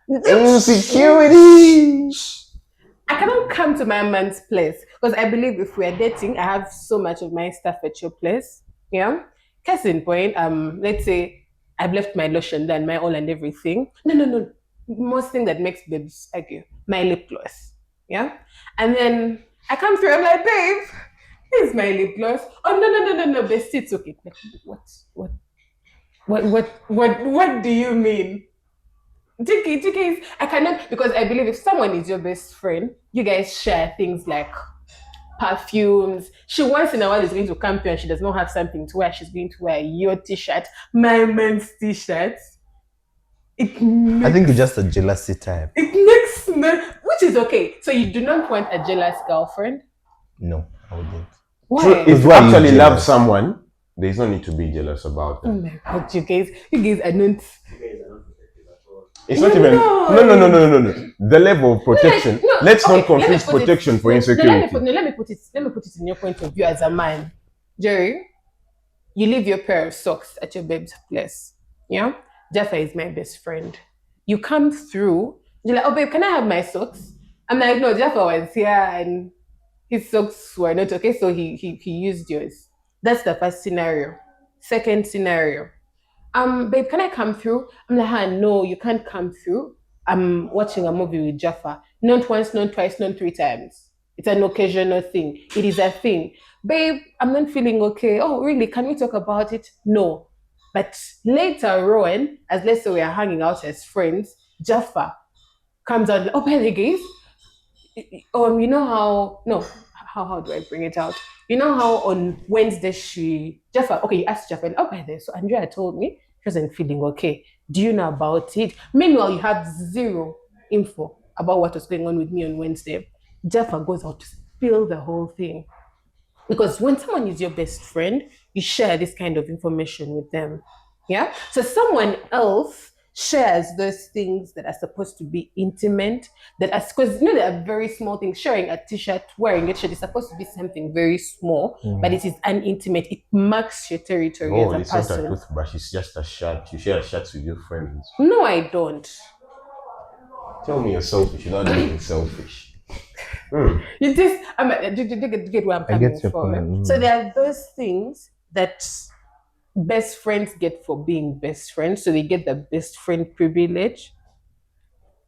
Insecurity. I cannot come to my man's place because I believe if we're dating, I have so much of my stuff at your place. Yeah. Case in point, let's say I've left my lotion there and my oil and everything. No. Most thing that makes babes argue, my lip gloss. Yeah. And then I come through, I'm like, babe, here's my lip gloss. Oh no, bestie, it's okay. What do you mean? TK, I cannot, because I believe if someone is your best friend, you guys share things like perfumes. She once in a while is going to come here and she does not have something to wear. She's going to wear your t-shirt, my man's t-shirt. I think you're just a jealousy type. It makes no, which is okay. So you do not want a jealous girlfriend? No, I wouldn't. Why? So if you why are you actually love jealous? someone, there's no need to be jealous about Oh them. my god, you guys are not. It's not even no. The level of protection. No, Let's okay, not confuse let me put protection it, for no, insecurity. let me put it in your point of view as a man. Jerry, you leave your pair of socks at your babe's place. Yeah? Jaffa is my best friend. You come through, you're like, oh babe, can I have my socks? I'm like, no, Jaffa was here and his socks were not okay, so he used yours. That's the first scenario. Second scenario. Babe, can I come through? I'm like, no, you can't come through. I'm watching a movie with Jaffa. Not once, not twice, not three times. It's an occasional thing. It is a thing. Babe, I'm not feeling okay. Oh, really? Can we talk about it? No. But later on, as let's say we are hanging out as friends, Jaffa comes out. Oh, by the guys, you know how? No, how do I bring it out? You know how on Wednesday Jaffa, okay, you asked Jaffa, oh, by the way, so Andrea told me she wasn't feeling okay. Do you know about it? Meanwhile, you have zero info about what was going on with me on Wednesday. Jaffa goes out to spill the whole thing. Because when someone is your best friend, you share this kind of information with them. Yeah. So someone else shares those things that are supposed to be intimate, that are, because you know there are very small things. Sharing a t-shirt, wearing a shirt is supposed to be something very small, but it is an intimate. It marks your territory Oh, as a it's not a person. toothbrush, it's just a shirt. You share shirts with your friends. No, I don't. Tell me you're selfish without being selfish. You just, do you get where I'm I coming get your from? point. So there are those things that best friends get for being best friends. So they get the best friend privilege.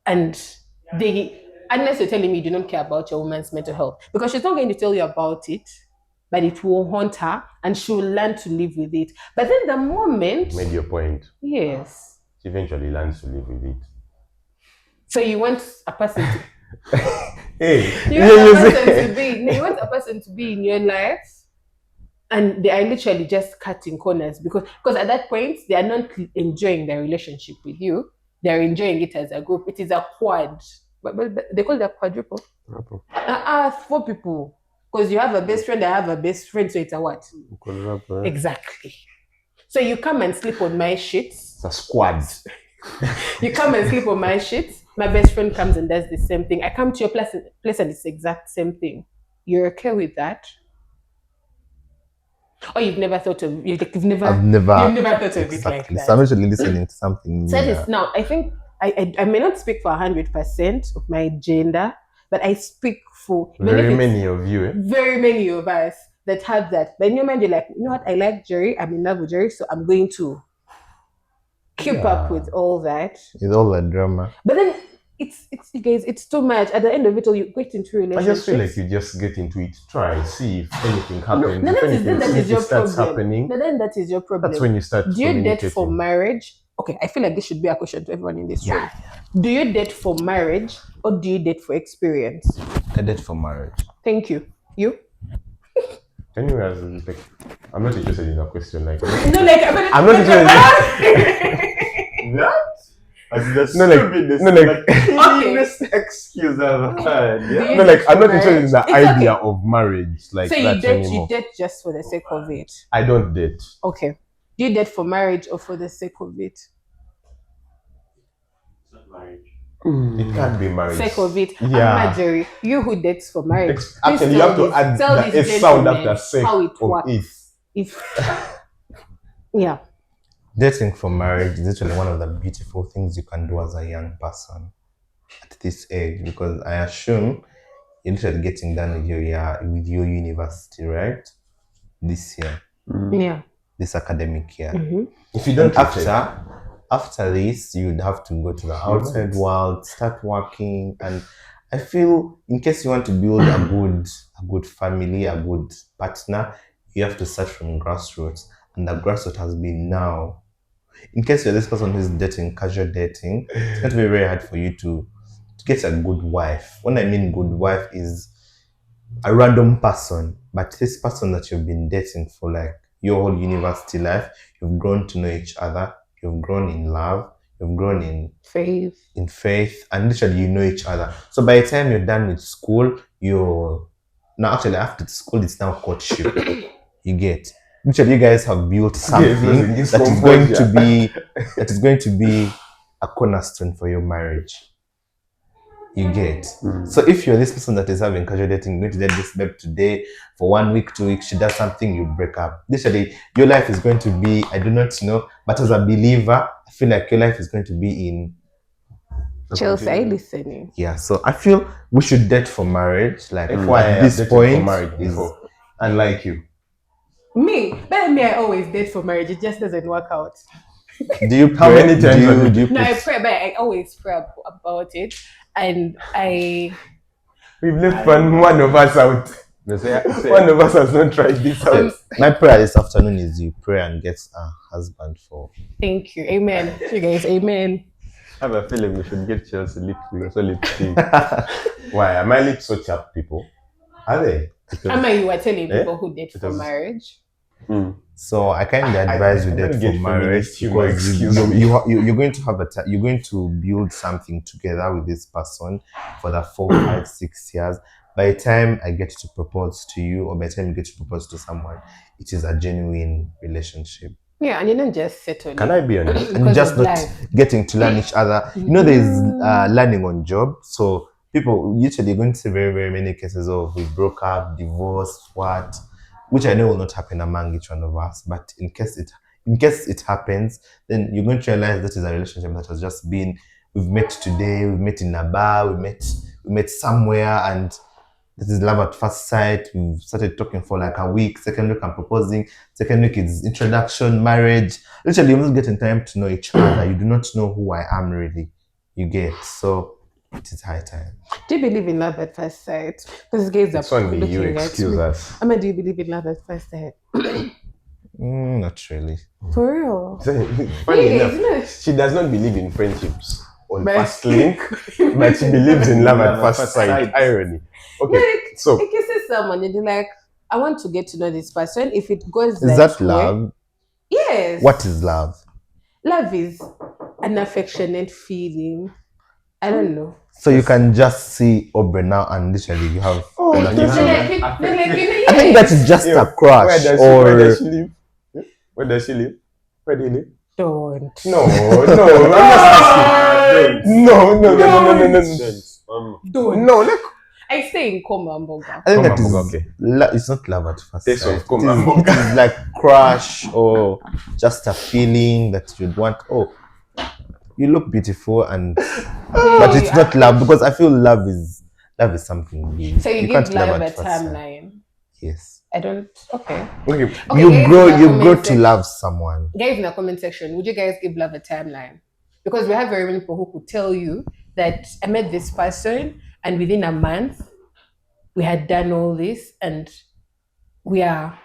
And they, unless you're telling me you do not care about your woman's mental health, because she's not going to tell you about it, but it will haunt her and she'll learn to live with it. But then the moment, Made your point. yes. She eventually learns to live with it. So you want a person to, Hey, you want a person to be in your life, and they are literally just cutting corners because at that point they are not enjoying their relationship with you. They are enjoying it as a group. It is a quad, but they call it a quadruple. 4 people, because you have a best friend, I have a best friend, so it's a what? Exactly. So you come and sleep on my sheets. It's a squad. You come and sleep on my sheets. My best friend comes and does the same thing. I come to your place and it's the exact same thing. You're okay with that? Or you've never thought of I've never you've never thought of it like exactly. that. So I'm actually listening to something new. So that now. is now. I think I may not speak for 100% of my gender, but I speak for Very many of you, eh? very many of us that have that. But in your mind, you're like, you know what? I like Jerry. I'm in love with Jerry, so I'm going to keep up with all that. It's all a drama. But then it's you guys, it's too much. At the end of it all, you get into I relationships. just feel like you just get into it, try, see if anything happens. No, if that anything is your starts problem. happening, No, then that is your problem. that's when you start Do you date for communicating. marriage? Okay, I feel like this should be a question to everyone in this room. Do you date for marriage or do you date for experience? I date for marriage. Thank you. You? Can you ask, like, I'm not interested in a question like that. No, like I'm not interested in That? That's No, like, cleanest excuse I've heard. Do Yeah. you no, like, date I'm for not interested in marriage? the It's idea okay. of marriage like So you that date anymore. just for the sake of it. I don't date. Okay. Do you date for marriage or for the sake of it? It can't be marriage. Sake of it. Yeah. Jerry, you who dates for marriage. Actually, you have to add the S sound after sake how it of works. it. If yeah. Dating for marriage is actually one of the beautiful things you can do as a young person at this age, because I assume you're literally getting done with your university, right? This year, Yeah. this academic year. Mm-hmm. If you don't After this, you'd have to go to the outside world, start working, and I feel in case you want to build a good family, a good partner, you have to start from grassroots, and the grassroots has been now. In case you're this person who's dating, casual dating, it's going to be very hard for you to get a good wife. When I mean good wife is a random person, but this person that you've been dating for like your whole university life, you've grown to know each other, you've grown in love, you've grown in faith, and literally you know each other. So by the time you're done with school, now actually after school it's now courtship. You get literally you guys have built something that is going to be a cornerstone for your marriage. You get. So if you're this person that is having casual dating, you're going to date this babe today for 1 week, 2 weeks, she does something, you break up. Literally, your life is going to be, I do not know, but as a believer, I feel like your life is going to be in Chelsea, are you listening? Yeah, so I feel we should date for marriage. Like at this point is unlike you. Me, I always date for marriage. It just doesn't work out. Do you pray? How many times do you No, I pray, but I always pray about it, and we've left one of us out. One of us has not tried this out. My prayer this afternoon is you pray and get a husband for. Thank you, amen. You guys, amen. I have a feeling we should get Chelsea lipstick. Why? Are my lips so chapped, people? Are they? You were telling people who date for marriage. So I kind of advise you date for marriage because you're going to have you're going to build something together with this person for the 4, 5, 6 years. By the time I get to propose to you, or by the time you get to propose to someone, it is a genuine relationship. Yeah, and you don't just settle. Can I be honest? and Because just of not life. getting to learn each other. You know, there's learning on job. So people usually going to see very, very many cases of we broke up, divorced, what, which I know will not happen among each one of us. But in case it happens, then you're going to realize that is a relationship that has just been. We've met today. We've met in a bar. We met somewhere, and this is love at first sight. We've started talking for like a week. Second week, I'm proposing. Second week is introduction, marriage. Literally, you're not getting time to know each other. You do not know who I am really. You get. So it is high time. Do you believe in love at first sight? Because guys It's are only you, looking at excuse me. us. I mean, do you believe in love at first sight? Not really. For real? Funny Yeah, enough, isn't it? she does not believe in friendships on But- first link, but she believes in love at first sight. Irony. Okay, Like, so if you see someone and you're like, I want to get to know this person. If it goes Is that love? Yes. What is love? Love is an affectionate feeling. I don't know. So you can just see Aubrey now and literally you have. and you They're see- like, yes. I think that is just Yeah, a crush where does or. she live? Where does she live? Where do you live? Don't. No, I'm not asking. Don't. No, like I stay in Komamboga. I think that Komamboga, is. okay. It's not love at first Taste sight. of Komamboga. It is like crush or just a feeling that you'd want. Oh, you look beautiful, but it's not love because I feel love is something big. So you give can't love a at first sight. timeline. Yes. I don't. Okay. Okay, Okay, You guys grow. in the You comment grow to section- love someone. Guys in the comment section, would you guys give love a timeline? Because we have very many people who could tell you that I met this person and within a month we had done all this and we are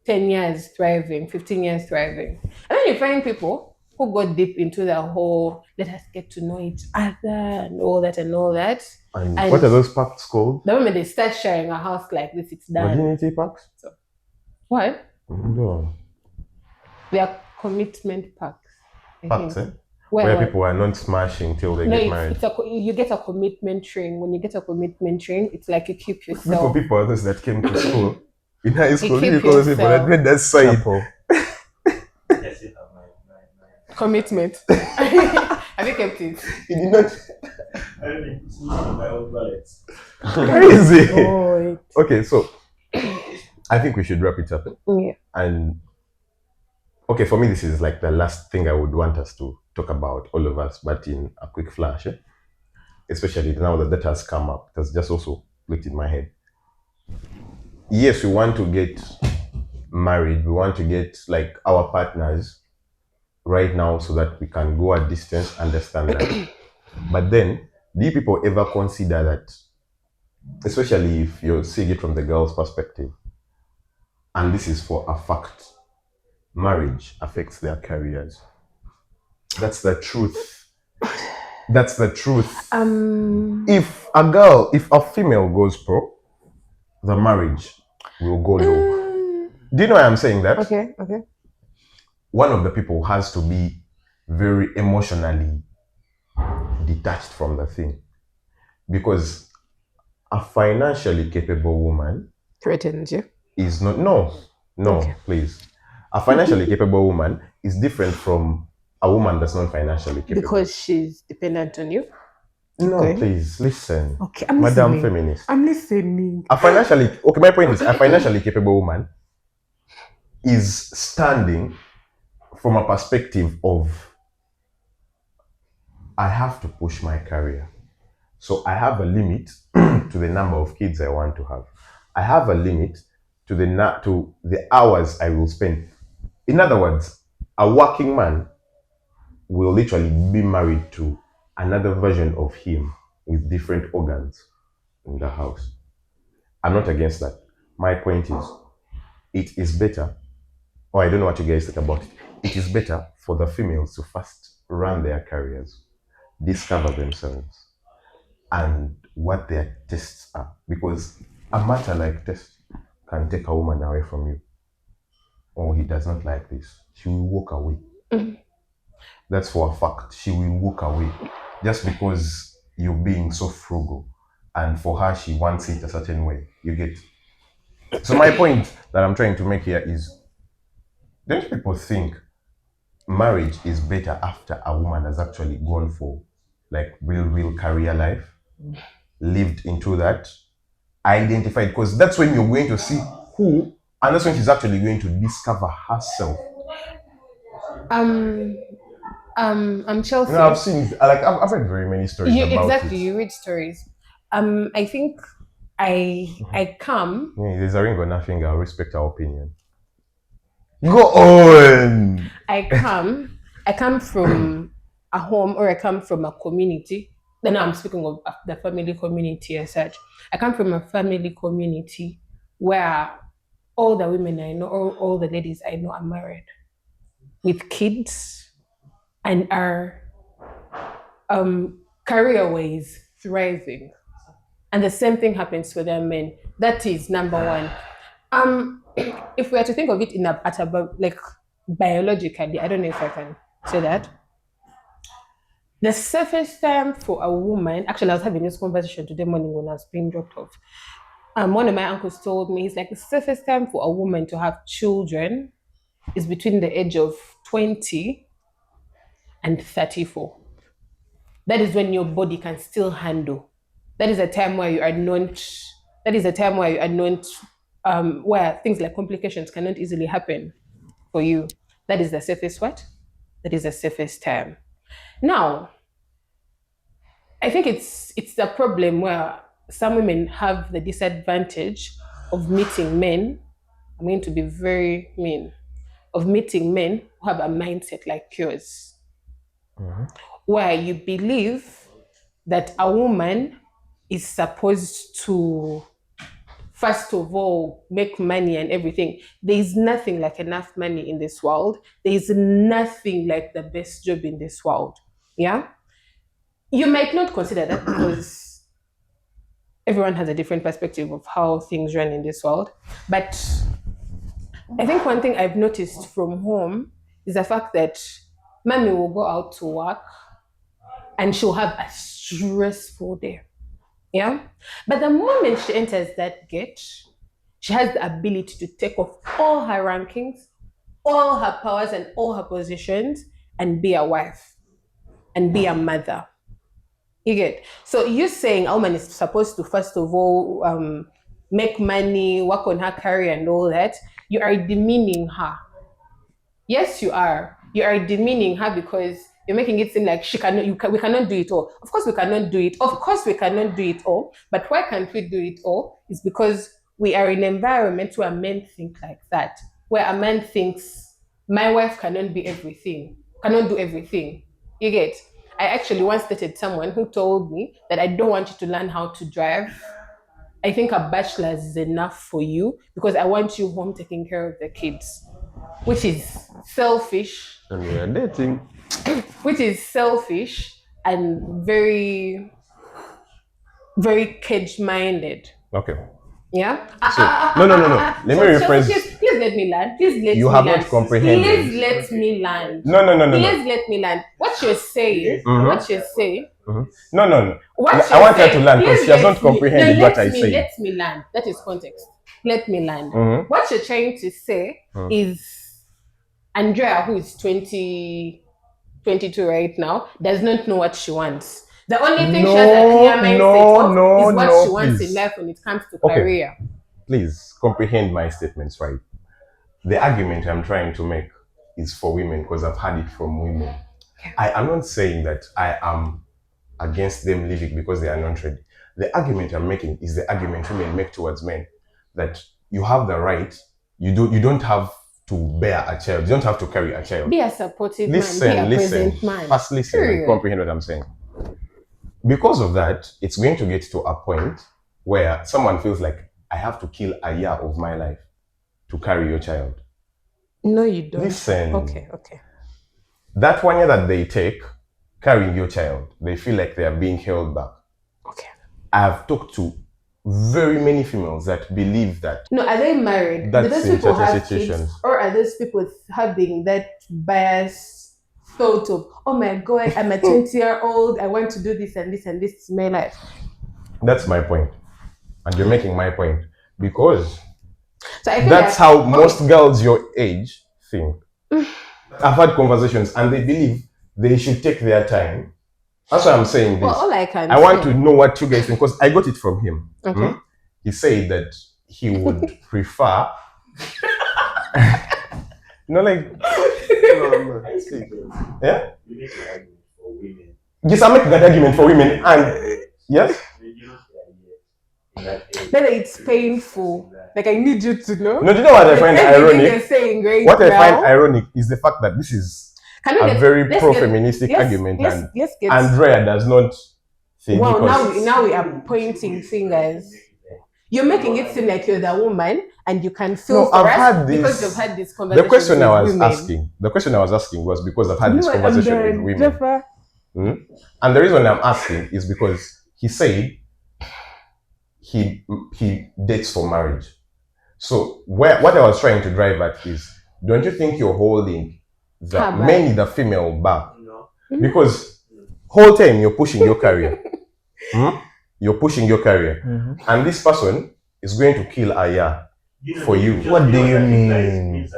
10 years thriving, 15 years thriving. And then you find people who go deep into the whole let us get to know each other and all that and all that. and And- what are those packs called? The moment they start sharing a house like this, it's done. Virginity packs? What? No. They are commitment packs. I Packs, think. eh? Where What? people are not smashing till they No, get married. you get a commitment ring. When you get a commitment ring, it's like you keep Group of yourself. people are those that came to school. In high school, keep you call those people that yourself. read that side. Couple. Yes, you have my. Commitment. Have you kept it? You did not. I don't think it's my own wallet. Crazy. Oh, Okay, so I think we should wrap it up. yeah. And okay, for me, this is like the last thing I would want us to talk about, all of us, but in a quick flash. Especially now that has come up, it has just also clicked in my head. Yes, we want to get married. We want to get like our partners right now so that we can go a distance, understand that. But then, do you people ever consider that, especially if you're seeing it from the girl's perspective, and this is for a fact, marriage affects their careers? That's the truth. That's the truth. If a female goes pro, the marriage will go low. Do you know why I'm saying that? Okay. One of the people has to be very emotionally detached from the thing. Because a financially capable woman Threatens you. is not, no, Okay. please. A financially capable woman is different from a woman that's not financially capable. Because she's dependent on you. No, Okay. please, listen. Okay, I'm Madam listening. Feminist. I'm listening. My point is, a financially capable woman is standing from a perspective of, I have to push my career. So I have a limit to the number of kids I want to have. I have a limit to the hours I will spend. In other words, a working man will literally be married to another version of him with different organs in the house. I'm not against that. My point is, it is better, or I don't know what you guys think about it. It is better for the females to first run their careers, discover themselves, and what their tastes are. Because a matter like taste can take a woman away from you. Oh, he does not like this. She will walk away. That's for a fact. She will walk away just because you're being so frugal. And for her, she wants it a certain way. You get. So my point that I'm trying to make here is, don't people think marriage is better after a woman has actually gone for like real career life, lived into that, identified, because that's when you're going to see who, and that's when she's actually going to discover herself. I'm Chelsea. You know, I've seen, like, I've read very many stories about Exactly, it. you read stories. I think I come. Yeah, there's a ring on nothing. I'll respect our opinion. Go on. I come from a home, or I come from a community. Then I'm speaking of the family community as such. I come from a family community where all the women I know, all the ladies I know are married with kids and are career ways thriving. And the same thing happens for their men. That is number one. If we are to think of it like biologically, I don't know if I can say that. The safest time for a woman, actually, I was having this conversation today morning when I was being dropped off. One of my uncles told me, he's like, the safest time for a woman to have children is between the age of 20 and 34. That is when your body can still handle. That is a time where you are not. That is a time where you are not. Where things like complications cannot easily happen for you. That is the safest what? That is the safest time. Now, I think it's the problem where some women have the disadvantage of meeting men. I'm going to be very mean. Of meeting men who have a mindset like yours, where you believe that a woman is supposed to, first of all, make money and everything. There is nothing like enough money in this world. There is nothing like the best job in this world. Yeah? You might not consider that because everyone has a different perspective of how things run in this world. But I think one thing I've noticed from home is the fact that mommy will go out to work and she'll have a stressful day. Yeah. But the moment she enters that gate, she has the ability to take off all her rankings, all her powers, and all her positions and be a wife and be a mother. You get? So you saying a woman is supposed to, first of all, make money, work on her career, and all that, you are demeaning her. Yes, you are. You are demeaning her because you're making it seem like we cannot do it all. Of course, we cannot do it. Of course, we cannot do it all. But why can't we do it all? Is because we are in an environment where men think like that, where a man thinks my wife cannot be everything, cannot do everything. You get? I actually once dated someone who told me that I don't want you to learn how to drive. I think a bachelor's is enough for you because I want you home taking care of the kids, which is selfish. And we are dating. Which is selfish and very, very cage-minded. Okay. Yeah. No. Let me rephrase. Please let me land. Please let You me have land. not comprehended. Please let me land. No. Please let me land. What you're saying. What you're saying. No. What I you're want her saying, to land because please she has let not me- comprehended no, what I say. Let me land. That is context. Let me land. What you're trying to say is Andrea, who is 22 right now, does not know what she wants. The only thing she has a clear mindset of is what she wants in life when it comes to career. Please comprehend my statements right. The argument I'm trying to make is for women because I've had it from women. I am not saying that I am against them living because they are not ready. The argument I'm making is the argument women make towards men, that you have the right, you don't have to bear a child, you don't have to carry a child. Be a supportive man, be a present man. First listen and comprehend what I'm saying. Because of that, it's going to get to a point where someone feels like I have to kill a year of my life to carry your child. No, you don't. Listen. Okay. That 1 year that they take carrying your child, they feel like they are being held back. Okay. I've talked to very many females that believe that. No, are they married? That's Do those in people certain have situations. kids, or are those people having that bias thought of, oh my God, I'm a 20-year-old, I want to do this and this and this in my life? That's my point. And you're making my point. Because so I think that's how most girls your age think. I've had conversations and they believe they should take their time. That's why I'm saying Well, this. all I can I want say- to know what you guys think because I got it from him. Okay. He said that he would prefer. Like, yeah. You make an argument for women. Yes, I'm making an argument for women, and yes. Then it's painful. Like I need you to know. No, do you know what I Like, find everything ironic? you're saying right What I now, find ironic is the fact that this is Can we a get- very let's pro-feministic get- argument, let's- and let's get- Andrea does not think. Wow, because now we are pointing fingers. You're making it seem like you're the woman and you can feel No, for I've us had this- because you've had this conversation. the question I with was women. asking was because I've had this You know what, conversation I'm with done. women. Jaffa. And the reason I'm asking is because he said he dates for marriage. So what I was trying to drive at is, don't you think you're holding mainly the female back? No. Because whole time you're pushing your career. You're pushing your career. And this person is going to kill a year for you. What do you mean?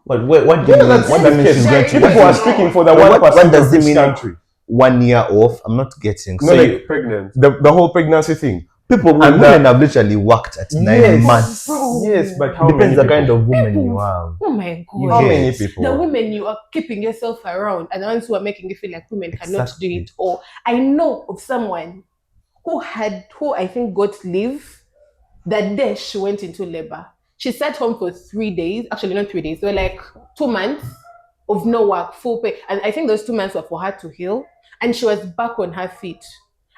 What do you mean? That's What the that means case. she's going to People who are speaking for the one what percent does of it this mean? country. 1 year off? I'm not getting. No, So like, Pregnant. the whole pregnancy thing. women have literally worked at 9 months. Bro. Yes, but how Depends many the people? kind of woman you have. Oh my god. How Yes. many people? The women you are keeping yourself around and the ones who are making you feel like women cannot Exactly. do it. Or I know of someone who I think got leave that day she went into labor. She sat home for 3 days, actually not 3 days, they were like 2 months of no work, full pay. And I think those 2 months were for her to heal. And she was back on her feet.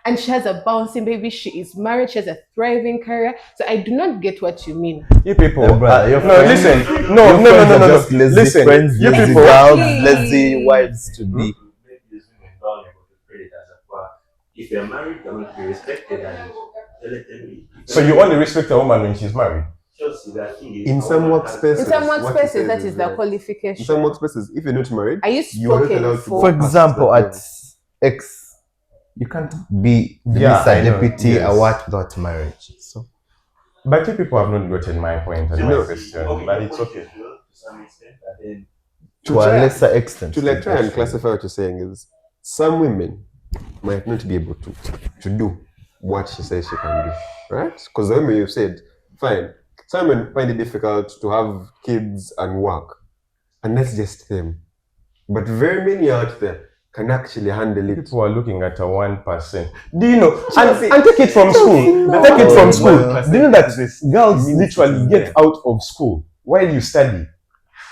And she has a bouncing baby. She is married. She has a thriving career. So I do not get what you mean. You people, Your no, friends- listen, your no, friends are no. just lazy Listen, friends, you lazy people, girls, Please. lazy wives to be. Make these women vulnerable to predators as well. If you're married, you're going to be respected and let them be. So you only respect a woman when she's married? Just that thing is, In some workspaces. In some what he workspaces, says that is is the right. qualification. In some workspaces, if you're not married, Are you you are not spoken allowed to for? For example, at X, you can't be Yeah, a I know. deputy Yes. or what without marriage. So But you people have not gotten my point and my No. question, but it's okay. To some extent, but then to To a try- lesser extent. to like try and actually. classify what you're saying is some women might not be able to do what she says she can do, right? Because the women you've said, fine. Some women find it difficult to have kids and work, and that's just them. But very many out there can actually handle it. People are looking at a 1%. Do you know? Chelsea. And take it from school. Take it from school. Well, Do you know that girls literally get out of school while you study?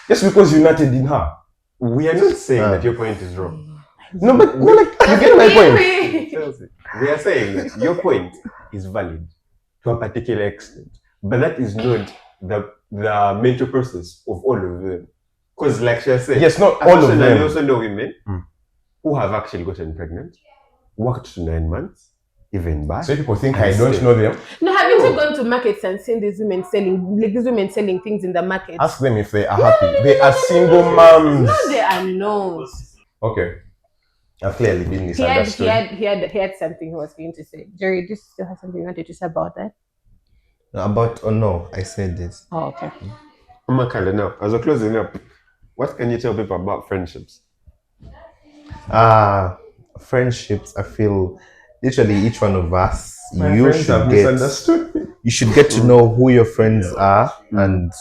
Just because you nutted in her. We are not saying that your point is wrong. No, but no, like, you get my point. Chelsea, we are saying that your point is valid to a particular extent, but that is not the mental process of all of them. Because, like she said, Yes, not I all of personally them. also know women who have actually gotten pregnant, worked to 9 months, even back. So people think I don't know them. No, have you gone to markets and seen these women selling things in the market? Ask them if they are happy. They are single moms. No, they are not. Okay. I've clearly been He had misunderstood. something he was going to say. Jerry, do you still have something you wanted to say about that? No, I said it. Oh, okay. Makala, now, as we're closing up, what can you tell people about friendships? Friendships, I feel literally each one of us, My you friends have should get misunderstood me. you should get to know who your friends are and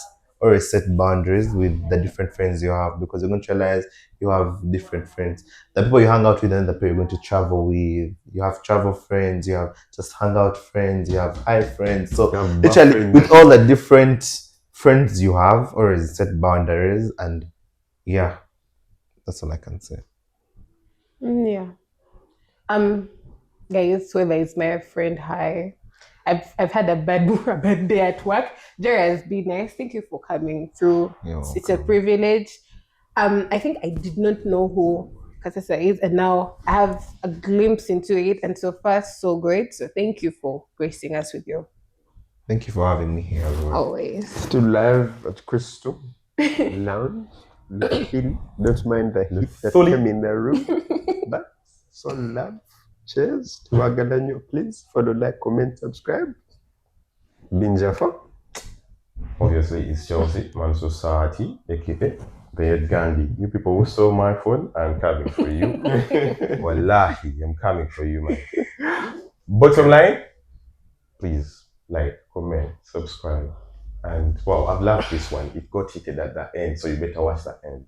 always set boundaries with the different friends you have, because you're going to realize you have different friends. The people you hang out with and the people you're going to travel with. You have travel friends, you have just hangout friends, you have high friends. So You have literally friends. with all the different friends you have, always set boundaries, and yeah, that's all I can say. Yeah. Guys, whoever is my friend, hi. I've had a bad day at work. Jerry has been nice. Thank you for coming through. You're It's a welcome. privilege. I think I did not know who Kasasa is, and now I have a glimpse into it, and so far so great. So thank you for gracing us with your Thank you for having me here as well. always. Still live at Crystal Lounge. Looking, don't mind the heat that Fully. came in the room. But so love. Cheers to Agadanyo. Please follow, like, comment, subscribe. Binjafa. Obviously, it's Chelsea, Man Society, aka Bayed Gandhi. You people who stole my phone, I'm coming for you. Wallahi, I'm coming for you, man. Bottom line, please like, comment, subscribe. And well, I've loved this one. It got heated at the end, so you better watch the end.